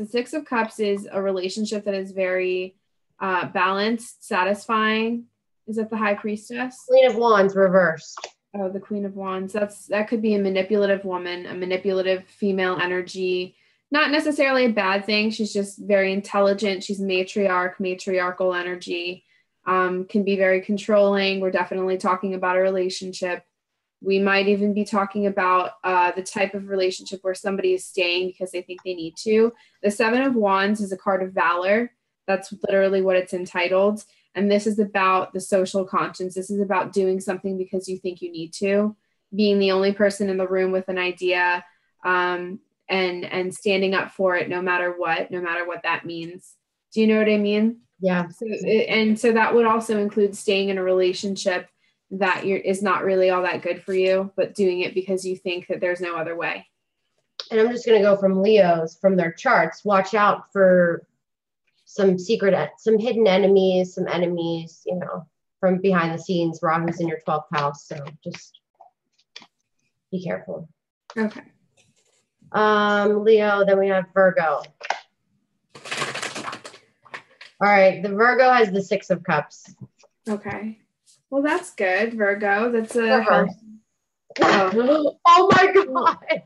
[SPEAKER 1] is a relationship that is very balanced, satisfying. Is that the High Priestess?
[SPEAKER 2] Queen of Wands reversed.
[SPEAKER 1] Oh, the Queen of Wands. That could be a manipulative woman, a manipulative female energy. Not necessarily a bad thing. She's just very intelligent. She's matriarchal energy. Can be very controlling. We're definitely talking about a relationship. We might even be talking about the type of relationship where somebody is staying because they think they need to. The Seven of Wands is a card of valor. That's literally what it's entitled. And this is about the social conscience. This is about doing something because you think you need to, being the only person in the room with an idea, and standing up for it no matter what that means. Do you know what I mean?
[SPEAKER 2] Yeah.
[SPEAKER 1] So that would also include staying in a relationship that is not really all that good for you, but doing it because you think that there's no other way.
[SPEAKER 2] And I'm just going to go from Leo's, from their charts. Watch out for some hidden enemies, some enemies, you know, from behind the scenes. Rahu's in your 12th house. So just be careful.
[SPEAKER 1] Okay.
[SPEAKER 2] Leo, then we have Virgo. All right. The Virgo has the Six of Cups.
[SPEAKER 1] Okay. Well, that's good, Virgo. That's
[SPEAKER 2] Oh my God.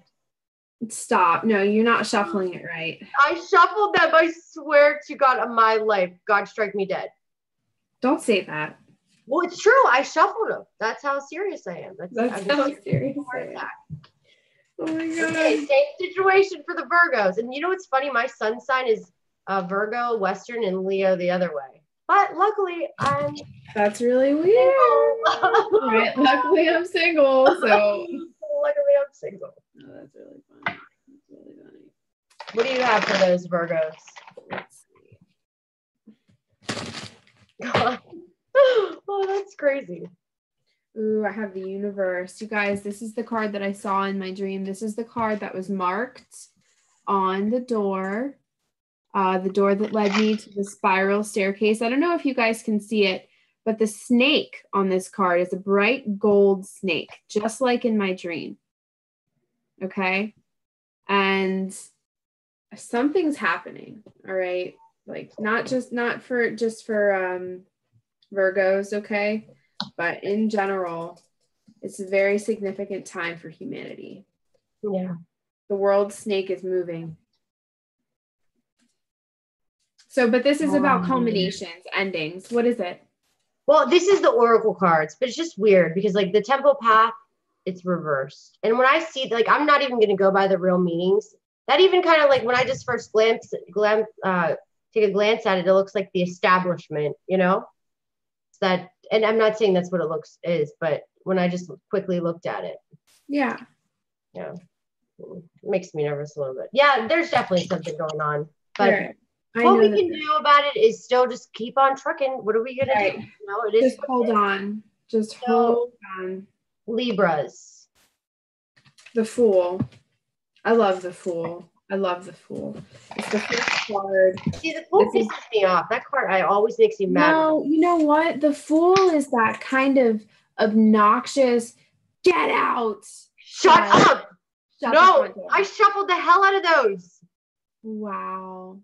[SPEAKER 1] Stop. No, you're not shuffling it right.
[SPEAKER 2] I shuffled them. I swear to God on my life. God strike me dead.
[SPEAKER 1] Don't say that.
[SPEAKER 2] Well, it's true. I shuffled them. That's how serious I am.
[SPEAKER 1] That's how serious I am. Oh my God.
[SPEAKER 2] Okay, same situation for the Virgos. And you know what's funny? My sun sign is Virgo, Western, and Leo the other way. But luckily,
[SPEAKER 1] That's really weird. Right. Luckily, I'm single. So.
[SPEAKER 2] Luckily, I'm single.
[SPEAKER 1] Oh, that's really funny. That's really funny.
[SPEAKER 2] What do you have for those Virgos?
[SPEAKER 1] Let's see.
[SPEAKER 2] God. Oh, that's crazy.
[SPEAKER 1] Ooh, I have the Universe. You guys, this is the card that I saw in my dream. This is the card that was marked on the door that led me to the spiral staircase. I don't know if you guys can see it, but the snake on this card is a bright gold snake, just like in my dream. Okay? And something's happening, all right? Like not for Virgos, okay? But in general, it's a very significant time for humanity.
[SPEAKER 2] Yeah.
[SPEAKER 1] The world snake is moving. So, but this is about culminations, endings. What is it?
[SPEAKER 2] Well, this is the Oracle cards, but it's just weird because like the Temple Path, it's reversed. And when I see, like, I'm not even going to go by the real meanings. That even kind of like when I just first take a glance at it, it looks like the establishment, you know? It's that, and I'm not saying that's what it is, but when I just quickly looked at it.
[SPEAKER 1] Yeah.
[SPEAKER 2] Yeah. It makes me nervous a little bit. Yeah, there's definitely something going on. But
[SPEAKER 1] right.
[SPEAKER 2] what we can do about it is still just keep on trucking. What are we going to do? You know, it is
[SPEAKER 1] just hold on. Just hold on.
[SPEAKER 2] Libras.
[SPEAKER 1] The Fool. I love the Fool. It's the first card.
[SPEAKER 2] See, the Fool pisses me off. That card always makes me mad.
[SPEAKER 1] No, you know what? The Fool is that kind of obnoxious, get out.
[SPEAKER 2] Shut up. No, I shuffled the hell out of those.
[SPEAKER 1] Wow.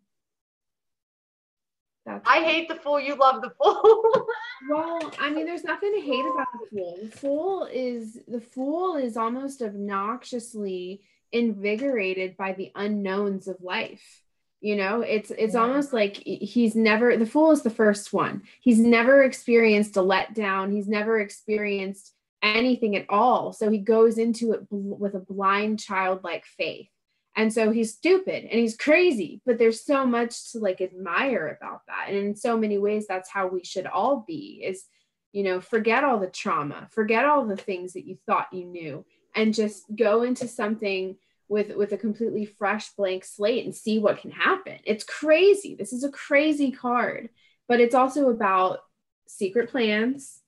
[SPEAKER 2] I hate the Fool. You love the Fool.
[SPEAKER 1] Well, I mean, there's nothing to hate about the Fool. The Fool is almost obnoxiously invigorated by the unknowns of life. You know, it's almost like the Fool is the first one. He's never experienced a letdown. He's never experienced anything at all. So he goes into it with a blind childlike faith. And so he's stupid and he's crazy, but there's so much to like admire about that. And in so many ways, that's how we should all be is, you know, forget all the trauma, forget all the things that you thought you knew, and just go into something with a completely fresh blank slate and see what can happen. It's crazy. This is a crazy card, but it's also about secret plans,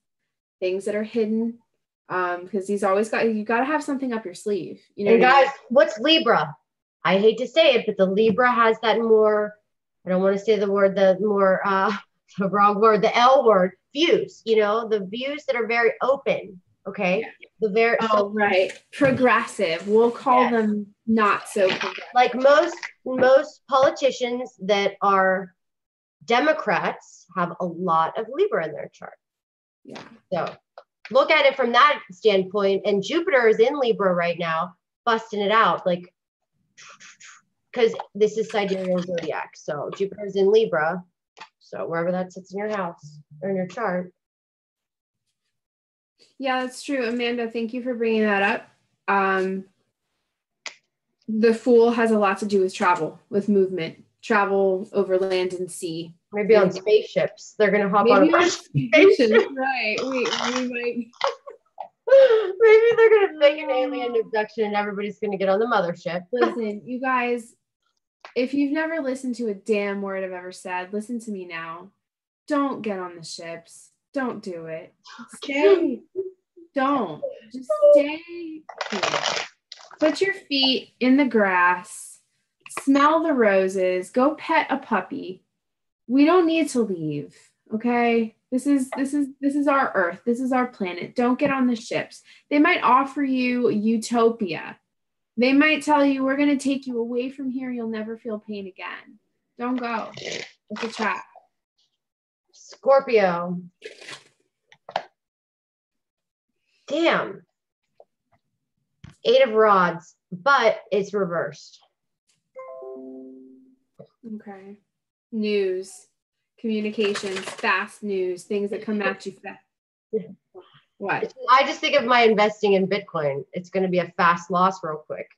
[SPEAKER 1] things that are hidden, because you got to have something up your sleeve. You know,
[SPEAKER 2] and guys, what's Libra? I hate to say it, but the Libra has that more, I don't want to say the word, the wrong word, the L word, views, you know, the views that are very open. Okay. Yeah.
[SPEAKER 1] Right. Progressive. We'll call them not so progressive.
[SPEAKER 2] Like most politicians that are Democrats have a lot of Libra in their chart.
[SPEAKER 1] Yeah.
[SPEAKER 2] So look at it from that standpoint. And Jupiter is in Libra right now, busting it out. Like, because this is sidereal zodiac. So Jupiter is in Libra. So wherever that sits in your house or in your chart.
[SPEAKER 1] Yeah, that's true. Amanda, thank you for bringing that up. The Fool has a lot to do with travel, with movement, travel over land and sea.
[SPEAKER 2] Maybe on spaceships. They're going to hop
[SPEAKER 1] Maybe
[SPEAKER 2] on
[SPEAKER 1] on spaceships, right. We might.
[SPEAKER 2] Maybe they're going to make an alien abduction and everybody's going to get on the mothership.
[SPEAKER 1] Listen, you guys, if you've never listened to a damn word I've ever said, listen to me now. Don't get on the ships. Don't do it. Stay. Don't. Just stay here. Put your feet in the grass. Smell the roses. Go pet a puppy. We don't need to leave. Okay? This is our Earth. This is our planet. Don't get on the ships. They might offer you utopia. They might tell you, we're going to take you away from here. You'll never feel pain again. Don't go. It's a trap.
[SPEAKER 2] Scorpio. Damn. 8 of Rods, but it's reversed.
[SPEAKER 1] Okay. News, communications, fast news, things that come at you fast. What?
[SPEAKER 2] I just think of my investing in Bitcoin. It's going to be a fast loss real quick.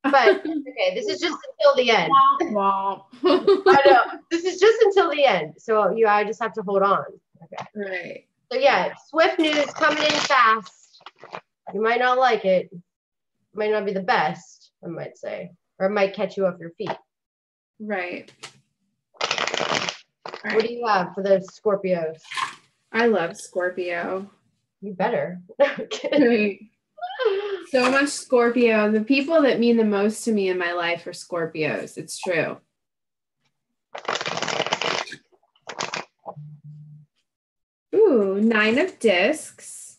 [SPEAKER 2] But okay, this is just until the end.
[SPEAKER 1] I
[SPEAKER 2] know. This is just until the end. So I just have to hold on. Okay.
[SPEAKER 1] Right.
[SPEAKER 2] So yeah, swift news coming in fast. You might not like it. Might not be the best, I might say. Or it might catch you off your feet.
[SPEAKER 1] Right.
[SPEAKER 2] What do you have for the Scorpios?
[SPEAKER 1] I love Scorpio.
[SPEAKER 2] You better.
[SPEAKER 1] Right. So much Scorpio. The people that mean the most to me in my life are Scorpios. It's true. Ooh, 9 of Discs.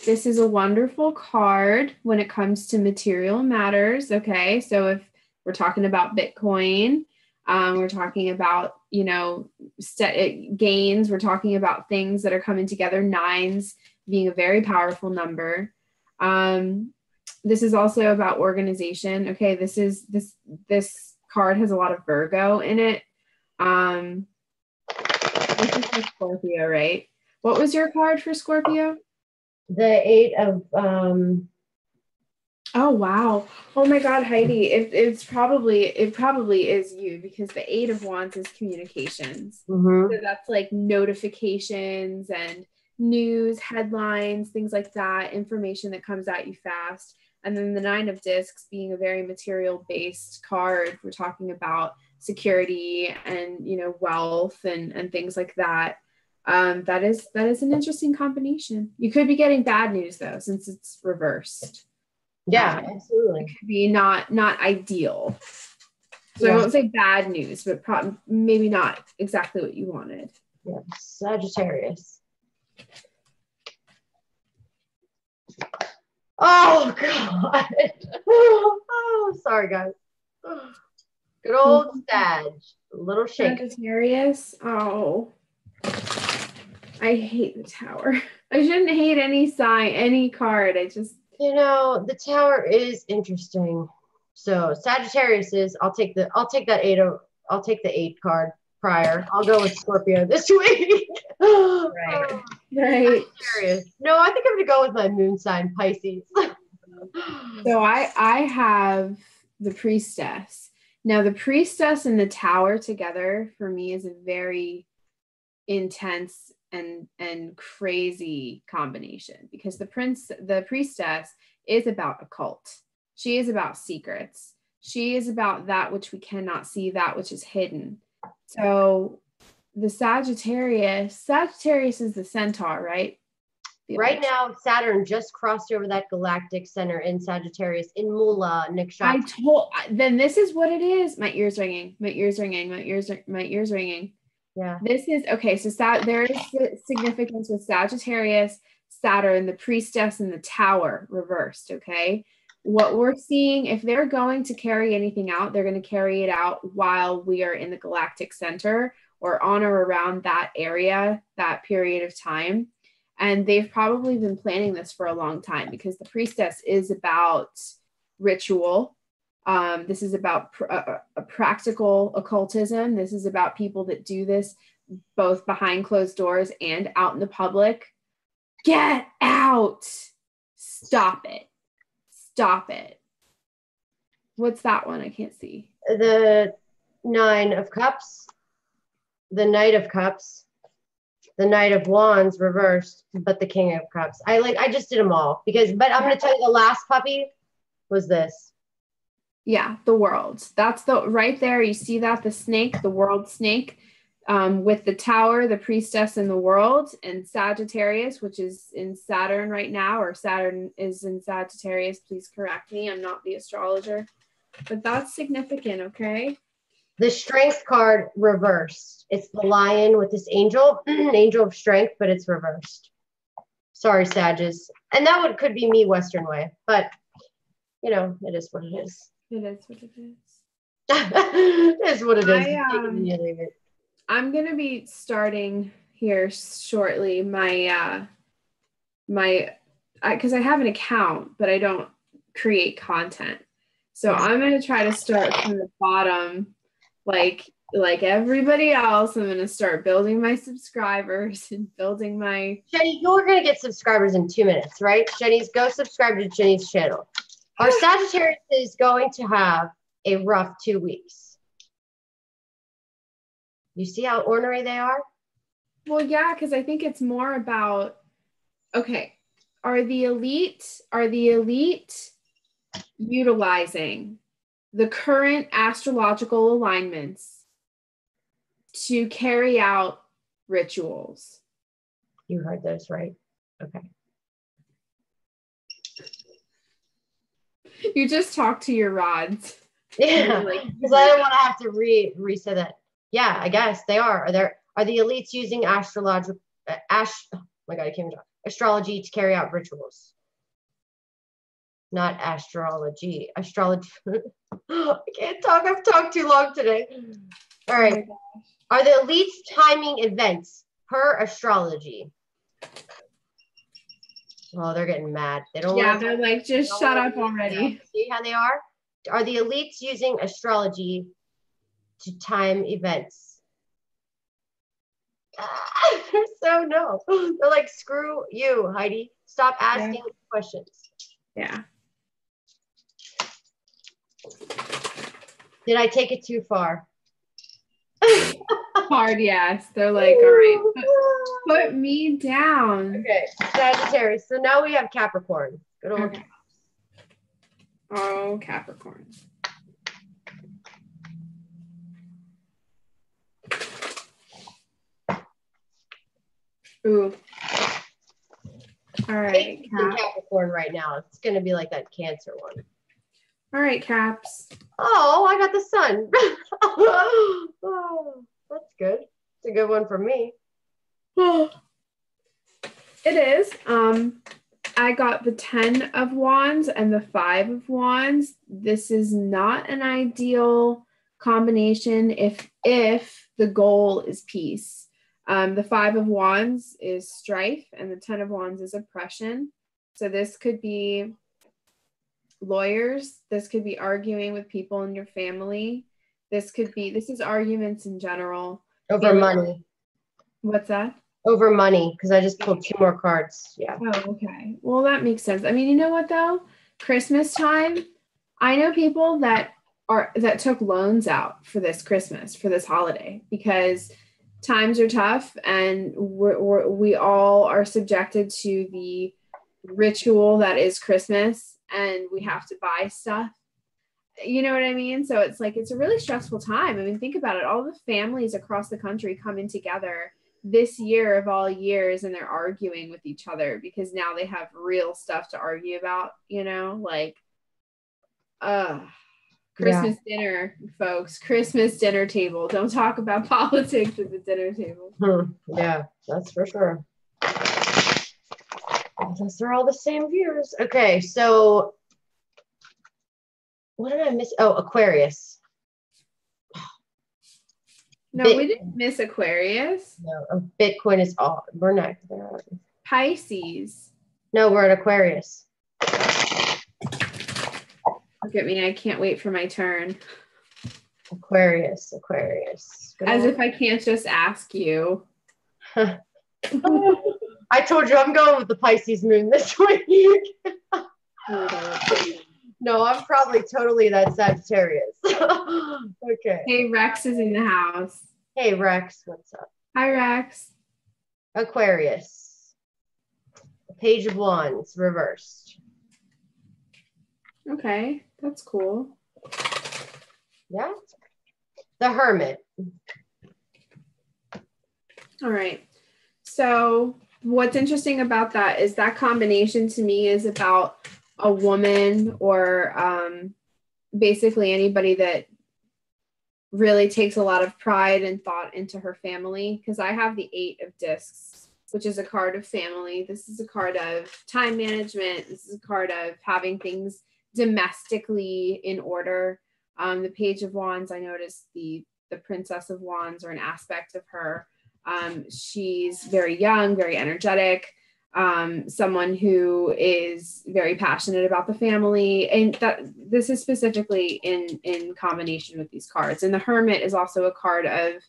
[SPEAKER 1] This is a wonderful card when it comes to material matters. Okay, so if we're talking about Bitcoin, we're talking about, gains. We're talking about things that are coming together. 9s being a very powerful number. This is also about organization. Okay, this card has a lot of Virgo in it. This is for Scorpio, right? What was your card for Scorpio?
[SPEAKER 2] The 8 of
[SPEAKER 1] Oh wow! Oh my God, Heidi! It probably is you, because the 8 of Wands is communications.
[SPEAKER 2] Mm-hmm.
[SPEAKER 1] So that's like notifications and news, headlines, things like that, information that comes at you fast. And then the 9 of Discs being a very material-based card, we're talking about security and wealth and things like that. That is an interesting combination. You could be getting bad news though, since it's reversed.
[SPEAKER 2] Yeah, absolutely.
[SPEAKER 1] It could be not ideal. So yeah. I won't say bad news, but maybe not exactly what you wanted.
[SPEAKER 2] Yeah, Sagittarius. Oh God. Oh, sorry guys. Good old Sag. A little shake.
[SPEAKER 1] Sagittarius. Oh. I hate the Tower. I shouldn't hate any sign, any card. I just
[SPEAKER 2] the Tower is interesting. So Sagittarius is I'll take the 8 card prior. I'll go with Scorpio this week.
[SPEAKER 1] Right. Right.
[SPEAKER 2] Sagittarius. No, I think I'm gonna go with my moon sign, Pisces.
[SPEAKER 1] So I have the Priestess. Now the Priestess and the Tower together for me is a very intense and crazy combination, because the Priestess is about occult. She is about secrets. She is about that which we cannot see, that which is hidden. So the Sagittarius is the Centaur, right?
[SPEAKER 2] Right now, Saturn just crossed over that galactic center in Sagittarius in Mula Nikshatra.
[SPEAKER 1] Then this is what it is. My ears ringing.
[SPEAKER 2] Yeah.
[SPEAKER 1] This is okay. So there is significance with Sagittarius, Saturn, the Priestess, and the Tower reversed. Okay. What we're seeing, if they're going to carry anything out, they're going to carry it out while we are in the galactic center or on or around that area, that period of time. And they've probably been planning this for a long time, because the Priestess is about ritual. This is about a practical occultism. This is about people that do this both behind closed doors and out in the public. Get out. Stop it. Stop it. What's that one? I can't see.
[SPEAKER 2] The Nine of Cups, the Knight of Cups, the Knight of Wands reversed, but the King of Cups. I just did them all but I'm going to tell you the last puppy was this.
[SPEAKER 1] Yeah, the World. That's the right there. You see that? The snake, the world snake, with the Tower, the Priestess, and the World, and Sagittarius, which is in Saturn right now, or Saturn is in Sagittarius. Please correct me. I'm not the astrologer. But that's significant, okay?
[SPEAKER 2] The Strength card reversed. It's the lion with this angel, angel of strength, but it's reversed. Sorry, Sages. And that could be me Western way, but it is what it is.
[SPEAKER 1] It is what it is.
[SPEAKER 2] It is what it is.
[SPEAKER 1] I'm going to be starting here shortly because I have an account, but I don't create content. So I'm going to try to start from the bottom, like everybody else. I'm going to start building my subscribers and building my...
[SPEAKER 2] Jenny, you're going to get subscribers in 2 minutes, right? Go subscribe to Jenny's channel. Our Sagittarius is going to have a rough 2 weeks. You see how ornery they are?
[SPEAKER 1] Well, yeah, because I think it's more about, okay, are the elite utilizing the current astrological alignments to carry out rituals?
[SPEAKER 2] You heard those, right? Okay.
[SPEAKER 1] You just talk to your rods.
[SPEAKER 2] Yeah, because I don't want to have to reset that. Yeah, I guess they are. Are the elites using astrology to carry out rituals? Not astrology. Astrology. I can't talk. I've talked too long today. All right. Are the elites timing events per astrology? Oh, they're getting mad. They don't.
[SPEAKER 1] Yeah, they're like, just shut up already.
[SPEAKER 2] See how they are? Are the elites using astrology to time events? So no. They're like, screw you, Heidi. Stop asking questions.
[SPEAKER 1] Yeah.
[SPEAKER 2] Did I take it too far?
[SPEAKER 1] Hard, yes. They're like, all right, put me down.
[SPEAKER 2] Okay, Sagittarius. So now we have Capricorn. Good old
[SPEAKER 1] Okay. Oh, Capricorn. Ooh. All right.
[SPEAKER 2] Capricorn right now. It's going to be like that Cancer one.
[SPEAKER 1] All right, Caps.
[SPEAKER 2] Oh, I got the sun. Oh, that's good. It's a good one for me.
[SPEAKER 1] It is. I got the 10 of Wands and the 5 of Wands. This is not an ideal combination if the goal is peace. The 5 of Wands is strife and the 10 of Wands is oppression. So this could be lawyers. This could be arguing with people in your family. This is arguments in general.
[SPEAKER 2] Over money.
[SPEAKER 1] What's that?
[SPEAKER 2] Over money, because I just pulled 2 more cards. Yeah.
[SPEAKER 1] Oh, okay. Well, that makes sense. I mean, you know what though? Christmas time, I know people that took loans out for this Christmas, for this holiday, because times are tough and we all are subjected to the ritual that is Christmas, and we have to buy stuff. You know what I mean? So it's like, it's a really stressful time. I mean, think about it. All the families across the country coming together this year of all years, and they're arguing with each other because now they have real stuff to argue about, like Christmas dinner, folks. Christmas dinner table. Don't talk about politics at the dinner table.
[SPEAKER 2] Yeah, that's for sure. Unless they're all the same viewers. Okay, so what did I miss? Oh, Aquarius.
[SPEAKER 1] No, we didn't miss Aquarius.
[SPEAKER 2] No, Bitcoin is all. We're not.
[SPEAKER 1] Pisces.
[SPEAKER 2] No, we're at Aquarius.
[SPEAKER 1] Look at me. I can't wait for my turn.
[SPEAKER 2] Aquarius.
[SPEAKER 1] As if I can't just ask you.
[SPEAKER 2] I told you I'm going with the Pisces moon this week. No, I'm probably totally that Sagittarius. Okay.
[SPEAKER 1] Hey, Rex is in the house.
[SPEAKER 2] Hey, Rex, what's up?
[SPEAKER 1] Hi, Rex.
[SPEAKER 2] Aquarius. Page of Wands, reversed.
[SPEAKER 1] Okay, that's cool.
[SPEAKER 2] Yeah. The Hermit.
[SPEAKER 1] All right. So what's interesting about that is that combination to me is about a woman or basically anybody that really takes a lot of pride and thought into her family, because I have the 8 of Discs, which is a card of family. This is a card of time management. This is a card of having things domestically in order. The Page of Wands, I noticed the Princess of Wands, or an aspect of her. She's very young, very energetic, someone who is very passionate about the family, and that this is specifically in combination with these cards. And the Hermit is also a card of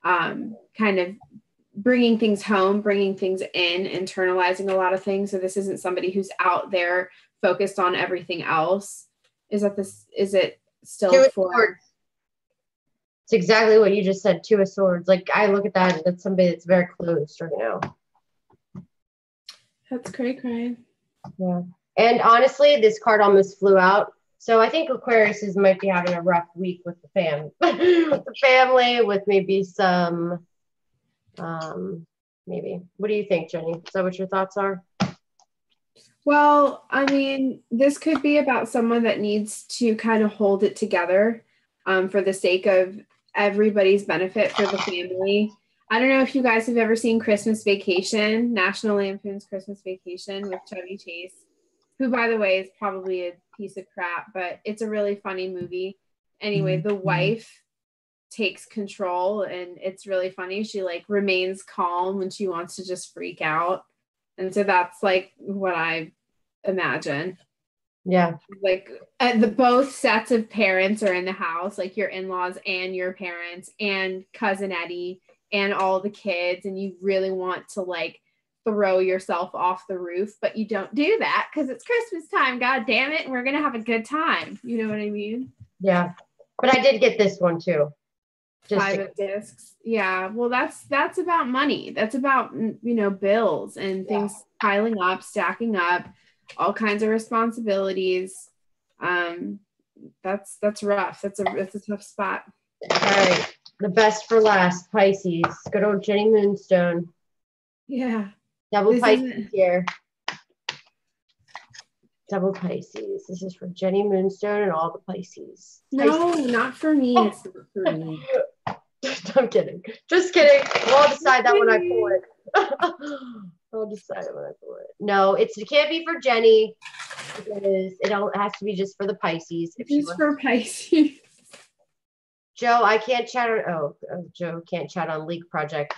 [SPEAKER 1] kind of bringing things home, bringing things in, internalizing a lot of things. So this isn't somebody who's out there focused on everything else. Is it still for?
[SPEAKER 2] It's exactly what you just said, 2 of Swords. Like, I look at that, that's somebody that's very closed right now.
[SPEAKER 1] That's cray.
[SPEAKER 2] Yeah. And honestly, this card almost flew out. So I think Aquarius might be having a rough week with the with the family, with maybe some, maybe. What do you think, Jenny? Is that what your thoughts are?
[SPEAKER 1] Well, I mean, this could be about someone that needs to kind of hold it together for the sake of everybody's benefit for the family. I don't know if you guys have ever seen Christmas Vacation, National Lampoon's Christmas Vacation with Chevy Chase, who, by the way, is probably a piece of crap, but it's a really funny movie. Anyway, the wife takes control, and it's really funny. She like remains calm when she wants to just freak out. And so that's like what I imagine.
[SPEAKER 2] Yeah.
[SPEAKER 1] Like both sets of parents are in the house, like your in-laws and your parents and cousin Eddie and all the kids, and you really want to like throw yourself off the roof, but you don't do that because it's Christmas time, god damn it, and we're gonna have a good time. You know what I mean?
[SPEAKER 2] Yeah. But I did get this one too.
[SPEAKER 1] Just 5 of Discs. Yeah. Well, that's about money. That's about, bills and things piling up, stacking up, all kinds of responsibilities. That's rough. That's a tough spot.
[SPEAKER 2] All right. The best for last, Pisces. Good old Jenny Moonstone.
[SPEAKER 1] Yeah.
[SPEAKER 2] Double Pisces here. Double Pisces. This is for Jenny Moonstone and all the Pisces.
[SPEAKER 1] No, not for me. It's not for me.
[SPEAKER 2] I'm kidding. Just kidding. I'll decide that when I pull it. I'll decide it when I pull it. No, it can't be for Jenny. It has to be just for the Pisces.
[SPEAKER 1] Just for Pisces.
[SPEAKER 2] Joe, I can't chat on. Oh, Joe can't chat on Leak Project.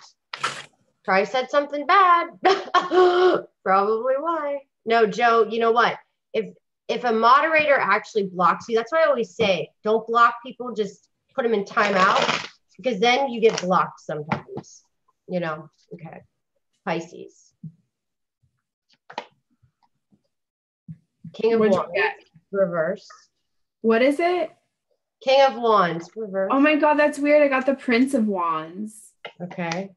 [SPEAKER 2] Probably said something bad. Probably why. No, Joe. You know what? If a moderator actually blocks you, that's what I always say. Don't block people. Just put them in timeout, because then you get blocked sometimes. Okay. Pisces. King of Wands, reverse.
[SPEAKER 1] What is it?
[SPEAKER 2] King of Wands, reverse.
[SPEAKER 1] Oh my god, that's weird. I got the Prince of Wands.
[SPEAKER 2] Okay.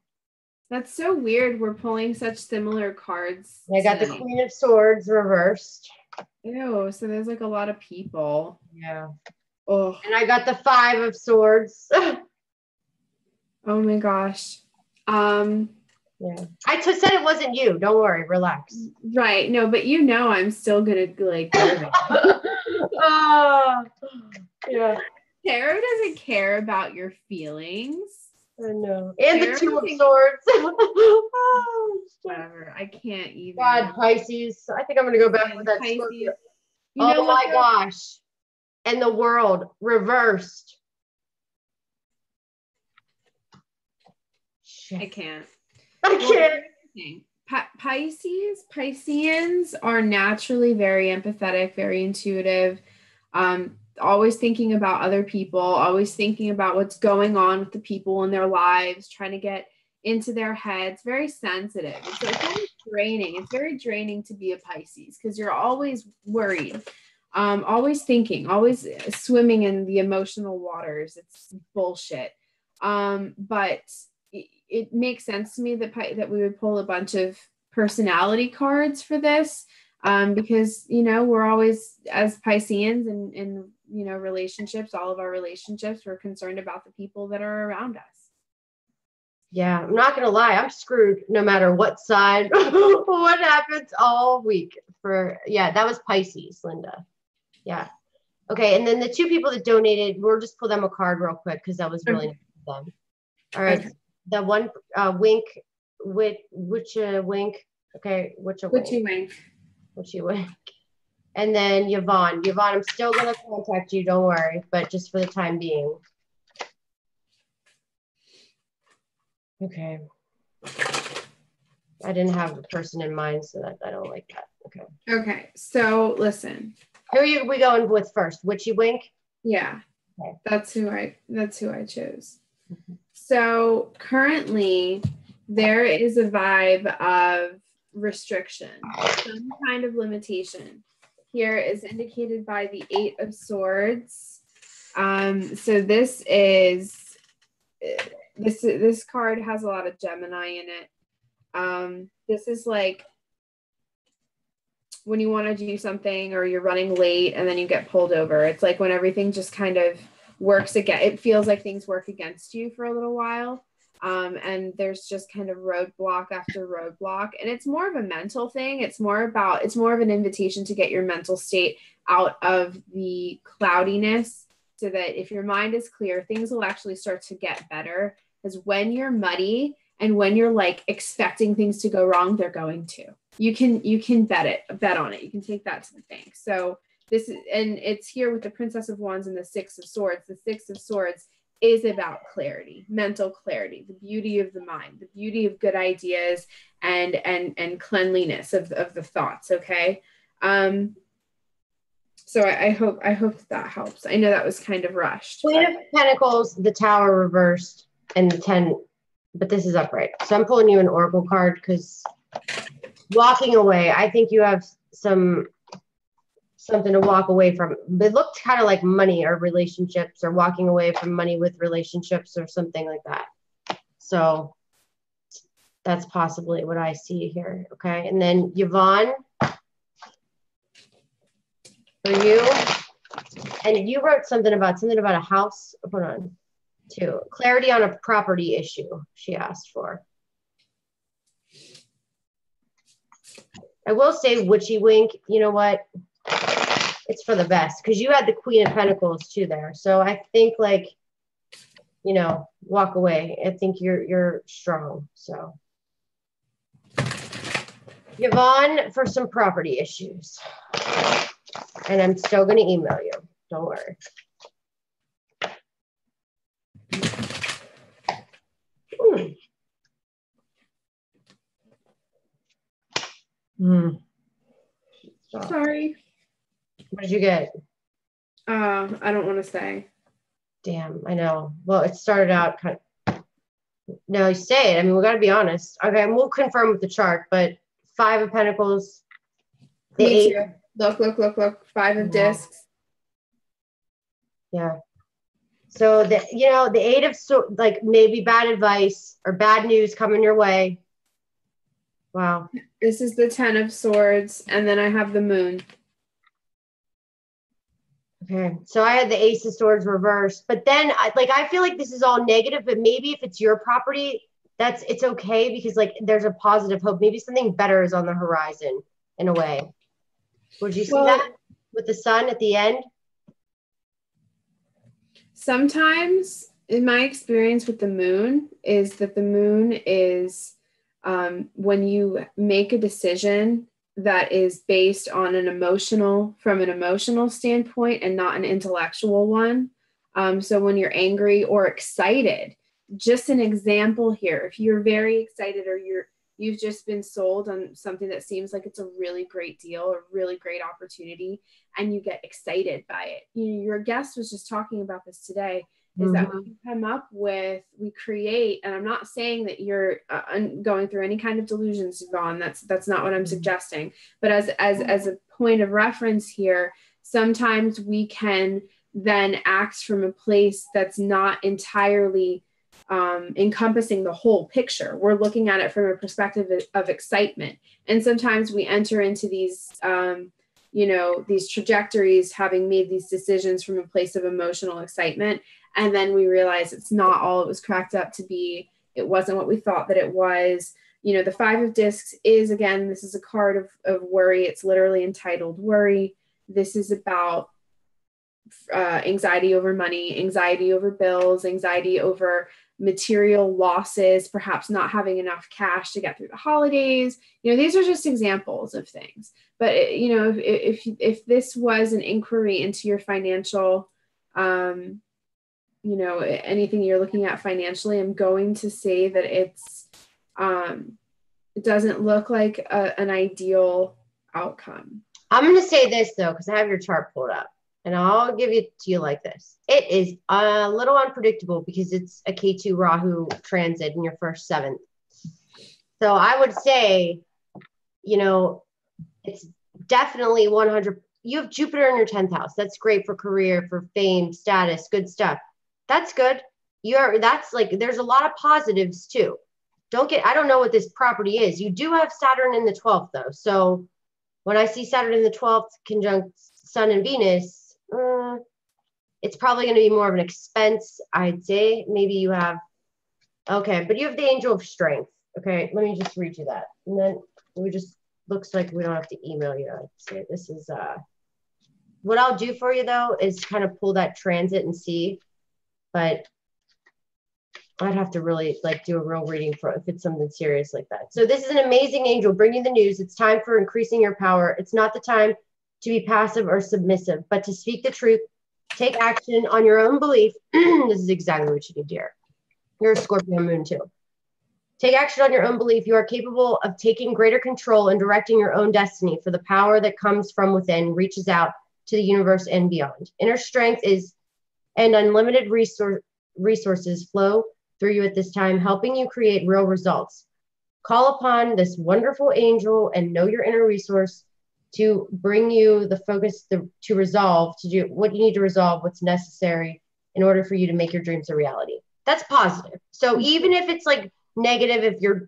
[SPEAKER 1] That's so weird. We're pulling such similar cards.
[SPEAKER 2] I got the Queen of Swords reversed.
[SPEAKER 1] Ew, so there's like a lot of people.
[SPEAKER 2] Yeah.
[SPEAKER 1] Oh.
[SPEAKER 2] And I got the 5 of Swords.
[SPEAKER 1] Oh my gosh.
[SPEAKER 2] Yeah. I said it wasn't you. Don't worry. Relax.
[SPEAKER 1] Right. No, but I'm still gonna like go
[SPEAKER 2] yeah.
[SPEAKER 1] Tarot doesn't care about your feelings.
[SPEAKER 2] I know. And the 2 of Swords.
[SPEAKER 1] Whatever. I can't even.
[SPEAKER 2] God, Pisces. I think I'm gonna go back with that Scorpio. Oh my gosh. And the World reversed.
[SPEAKER 1] I can't. Pisceans are naturally very empathetic, very intuitive, always thinking about other people, always thinking about what's going on with the people in their lives, trying to get into their heads, very sensitive. It's very draining. It's very draining to be a Pisces because you're always worried, always thinking, always swimming in the emotional waters. It's bullshit. But it makes sense to me that we would pull a bunch of personality cards for this, because, you know, we're always, as Pisceans in you know, relationships, all of our relationships, we're concerned about the people that are around us.
[SPEAKER 2] Yeah, I'm not gonna lie, I'm screwed no matter what side, what happens all week. That was Pisces, Linda. Yeah. Okay, and then the two people that donated, we'll just pull them a card real quick because that was really nice of them. All right, okay. The one wink, which wink. Okay, which
[SPEAKER 1] wink.
[SPEAKER 2] And then Yvonne, I'm still gonna contact you. Don't worry, but just for the time being. Okay. I didn't have the person in mind, so that I don't like that. Okay.
[SPEAKER 1] Okay. So listen.
[SPEAKER 2] Who are we going with first? Witchy Wink?
[SPEAKER 1] Yeah. Okay. That's who I chose. Mm-hmm. So currently there is a vibe of restriction, some kind of limitation. Here is indicated by the 8 of Swords. So this card has a lot of Gemini in it. This is like when you want to do something or you're running late and then you get pulled over. It's like when everything just kind of works again. It feels like things work against you for a little while. And there's just kind of roadblock after roadblock. And it's more of a mental thing. It's more of an invitation to get your mental state out of the cloudiness so that if your mind is clear, things will actually start to get better. Because when you're muddy and when you're like expecting things to go wrong, they're going to. You can bet on it. You can take that to the bank. So this is, and it's here with the Princess of Wands and the 6 of Swords. The 6 of Swords is about clarity, mental clarity, the beauty of the mind, the beauty of good ideas and cleanliness of the thoughts. Okay. So I hope that helps. I know that was kind of rushed.
[SPEAKER 2] Queen of Pentacles, the Tower reversed, and the 10, but this is upright. So I'm pulling you an Oracle card because walking away, I think you have something to walk away from. It looked kind of like money or relationships or walking away from money with relationships or something like that. So that's possibly what I see here. Okay. And then Yvonne, for you, and you wrote something about a house. Hold on. Too. Clarity on a property issue she asked for. I will say Witchy Wink, you know what? It's for the best because you had the Queen of Pentacles too there. So I think like, you know, walk away. I think you're strong. So Yvonne for some property issues. And I'm still going to email you. Don't worry.
[SPEAKER 1] Sorry.
[SPEAKER 2] What did you get?
[SPEAKER 1] I don't want to say.
[SPEAKER 2] Damn, I know. Well, it started out kind of. No, you say it. I mean, we got to be honest. Okay, and we'll confirm with the chart, but 5 of Pentacles. The
[SPEAKER 1] Me
[SPEAKER 2] 8.
[SPEAKER 1] too. Look. 5 of discs.
[SPEAKER 2] Yeah. So the 8 of like maybe bad advice or bad news coming your way. Wow.
[SPEAKER 1] This is the 10 of Swords, and then I have the Moon.
[SPEAKER 2] Okay, so I had the Ace of Swords reversed, but then I feel like this is all negative, but maybe if it's your property, it's okay because like there's a positive hope. Maybe something better is on the horizon in a way. Would you see that with the sun at the end?
[SPEAKER 1] Sometimes, in my experience with the moon, is that the moon is when you make a decision that is based on from an emotional standpoint and not an intellectual one. So when you're angry or excited, just an example here, if you're very excited or you've just been sold on something that seems like it's a really great deal, a really great opportunity, and you get excited by it. You know, your guest was just talking about this today. is that we come up with, we create, and I'm not saying that you're going through any kind of delusions, Yvonne. That's not what I'm suggesting. But as a point of reference here, sometimes we can then act from a place that's not entirely encompassing the whole picture. We're looking at it from a perspective of excitement. And sometimes we enter into these, these trajectories, having made these decisions from a place of emotional excitement. And then we realize it's not all it was cracked up to be. It wasn't what we thought that it was. The 5 of discs is, again, this is a card of worry. It's literally entitled Worry. This is about anxiety over money, anxiety over bills, anxiety over material losses, perhaps not having enough cash to get through the holidays. These are just examples of things. But if this was an inquiry into your financial, anything you're looking at financially, I'm going to say that it doesn't look like an ideal outcome.
[SPEAKER 2] I'm going to say this though, because I have your chart pulled up. And I'll give it to you like this. It is a little unpredictable because it's a K2 Rahu transit in your first 7th. So I would say, it's definitely 100. You have Jupiter in your 10th house. That's great for career, for fame, status, good stuff. That's good. There's a lot of positives too. I don't know what this property is. You do have Saturn in the 12th though. So when I see Saturn in the 12th conjunct Sun and Venus, it's probably going to be more of an expense, I'd say. Maybe you have, but you have the Angel of Strength. Okay, let me just read you that. And then looks like we don't have to email you. I'd say this is, what I'll do for you though, is kind of pull that transit and see, but I'd have to really do a real reading for if it's something serious like that. So this is an amazing angel bringing the news. It's time for increasing your power. It's not the time to be passive or submissive, but to speak the truth, take action on your own belief. This is exactly what you need, dear. You're a Scorpio moon too. Take action on your own belief. You are capable of taking greater control and directing your own destiny, for the power that comes from within reaches out to the universe and beyond. Inner strength and unlimited resources flow through you at this time, helping you create real results. Call upon this wonderful angel and know your inner resource to bring you the focus to resolve, to do what you need to resolve, what's necessary in order for you to make your dreams a reality. That's positive. So even if it's negative, if you're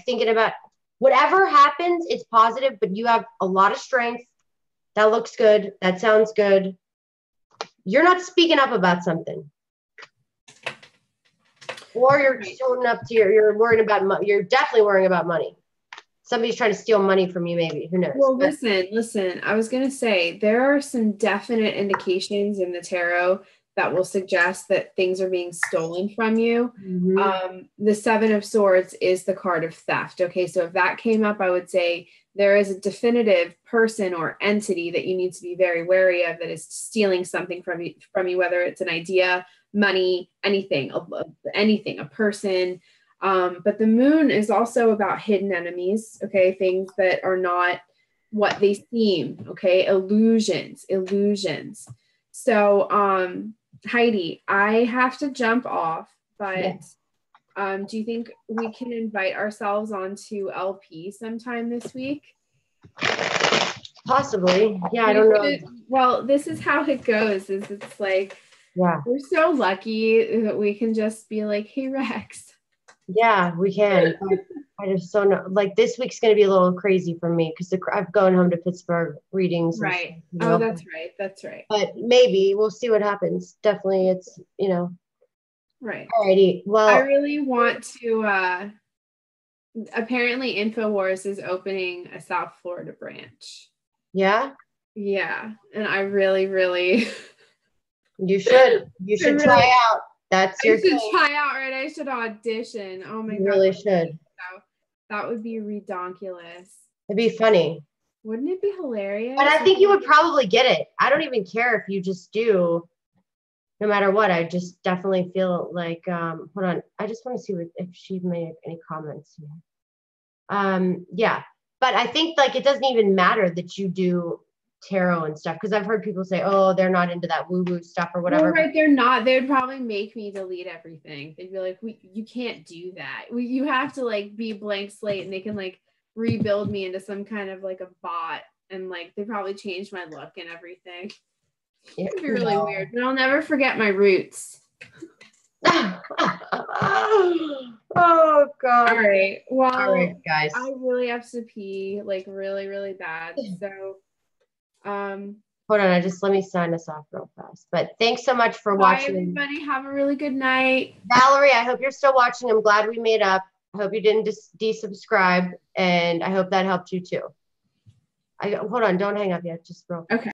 [SPEAKER 2] thinking about whatever happens, it's positive, but you have a lot of strength. That looks good. That sounds good. You're not speaking up about something. Or you're showing up to you're worrying about money. You're definitely worrying about money. Somebody's trying to steal money from you, maybe. Who knows?
[SPEAKER 1] Well, listen. I was going to say, there are some definite indications in the tarot that will suggest that things are being stolen from you. Mm-hmm. The 7 of Swords is the card of theft. Okay, so if that came up, I would say there is a definitive person or entity that you need to be very wary of that is stealing something from you, whether it's an idea, money, anything, a person. But the moon is also about hidden enemies, okay? Things that are not what they seem, okay? Illusions. So, Heidi, I have to jump off, but yes. Do you think we can invite ourselves onto LP sometime this week?
[SPEAKER 2] Possibly. Yeah, I don't know.
[SPEAKER 1] Well, this is how it goes, is it's we're so lucky that we can just be like, hey, Rex.
[SPEAKER 2] Yeah, we can. I just don't know. This week's going to be a little crazy for me because I've gone home to Pittsburgh readings.
[SPEAKER 1] Right. Oh, that's right. That's right.
[SPEAKER 2] But maybe we'll see what happens. Definitely, it's,
[SPEAKER 1] Right.
[SPEAKER 2] Alrighty. Well,
[SPEAKER 1] I really want to, apparently InfoWars is opening a South Florida branch.
[SPEAKER 2] Yeah?
[SPEAKER 1] Yeah. And I really, really.
[SPEAKER 2] You should try out. That's your thing.
[SPEAKER 1] Try out, right? I should audition. Oh my God.
[SPEAKER 2] You really should.
[SPEAKER 1] That would be redonkulous.
[SPEAKER 2] It'd be funny.
[SPEAKER 1] Wouldn't it be hilarious?
[SPEAKER 2] But I think you would probably get it. I don't even care if you just do, no matter what. I just definitely feel like, hold on. I just want to see if she made any comments here. Yeah. But I think it doesn't even matter that you do tarot and stuff? Because I've heard people say, oh, they're not into that woo-woo stuff or whatever.
[SPEAKER 1] Well, right, they're not. They'd probably make me delete everything. They'd be like, you can't do that. You have to like be blank slate, and they can like rebuild me into some kind of like a bot, and like they probably changed my look and everything. It'd be really weird, but I'll never forget my roots.
[SPEAKER 2] Oh God.
[SPEAKER 1] All right. Well,
[SPEAKER 2] all right, guys.
[SPEAKER 1] I really have to pee, like really, really bad. So
[SPEAKER 2] hold on, let me sign us off real fast. But thanks so much for
[SPEAKER 1] bye,
[SPEAKER 2] watching.
[SPEAKER 1] everybody. Have a really good night.
[SPEAKER 2] Valerie, I hope you're still watching. I'm glad we made up. I hope you didn't desubscribe, and I hope that helped you too. Hold on, don't hang up yet. Just real.
[SPEAKER 1] Okay.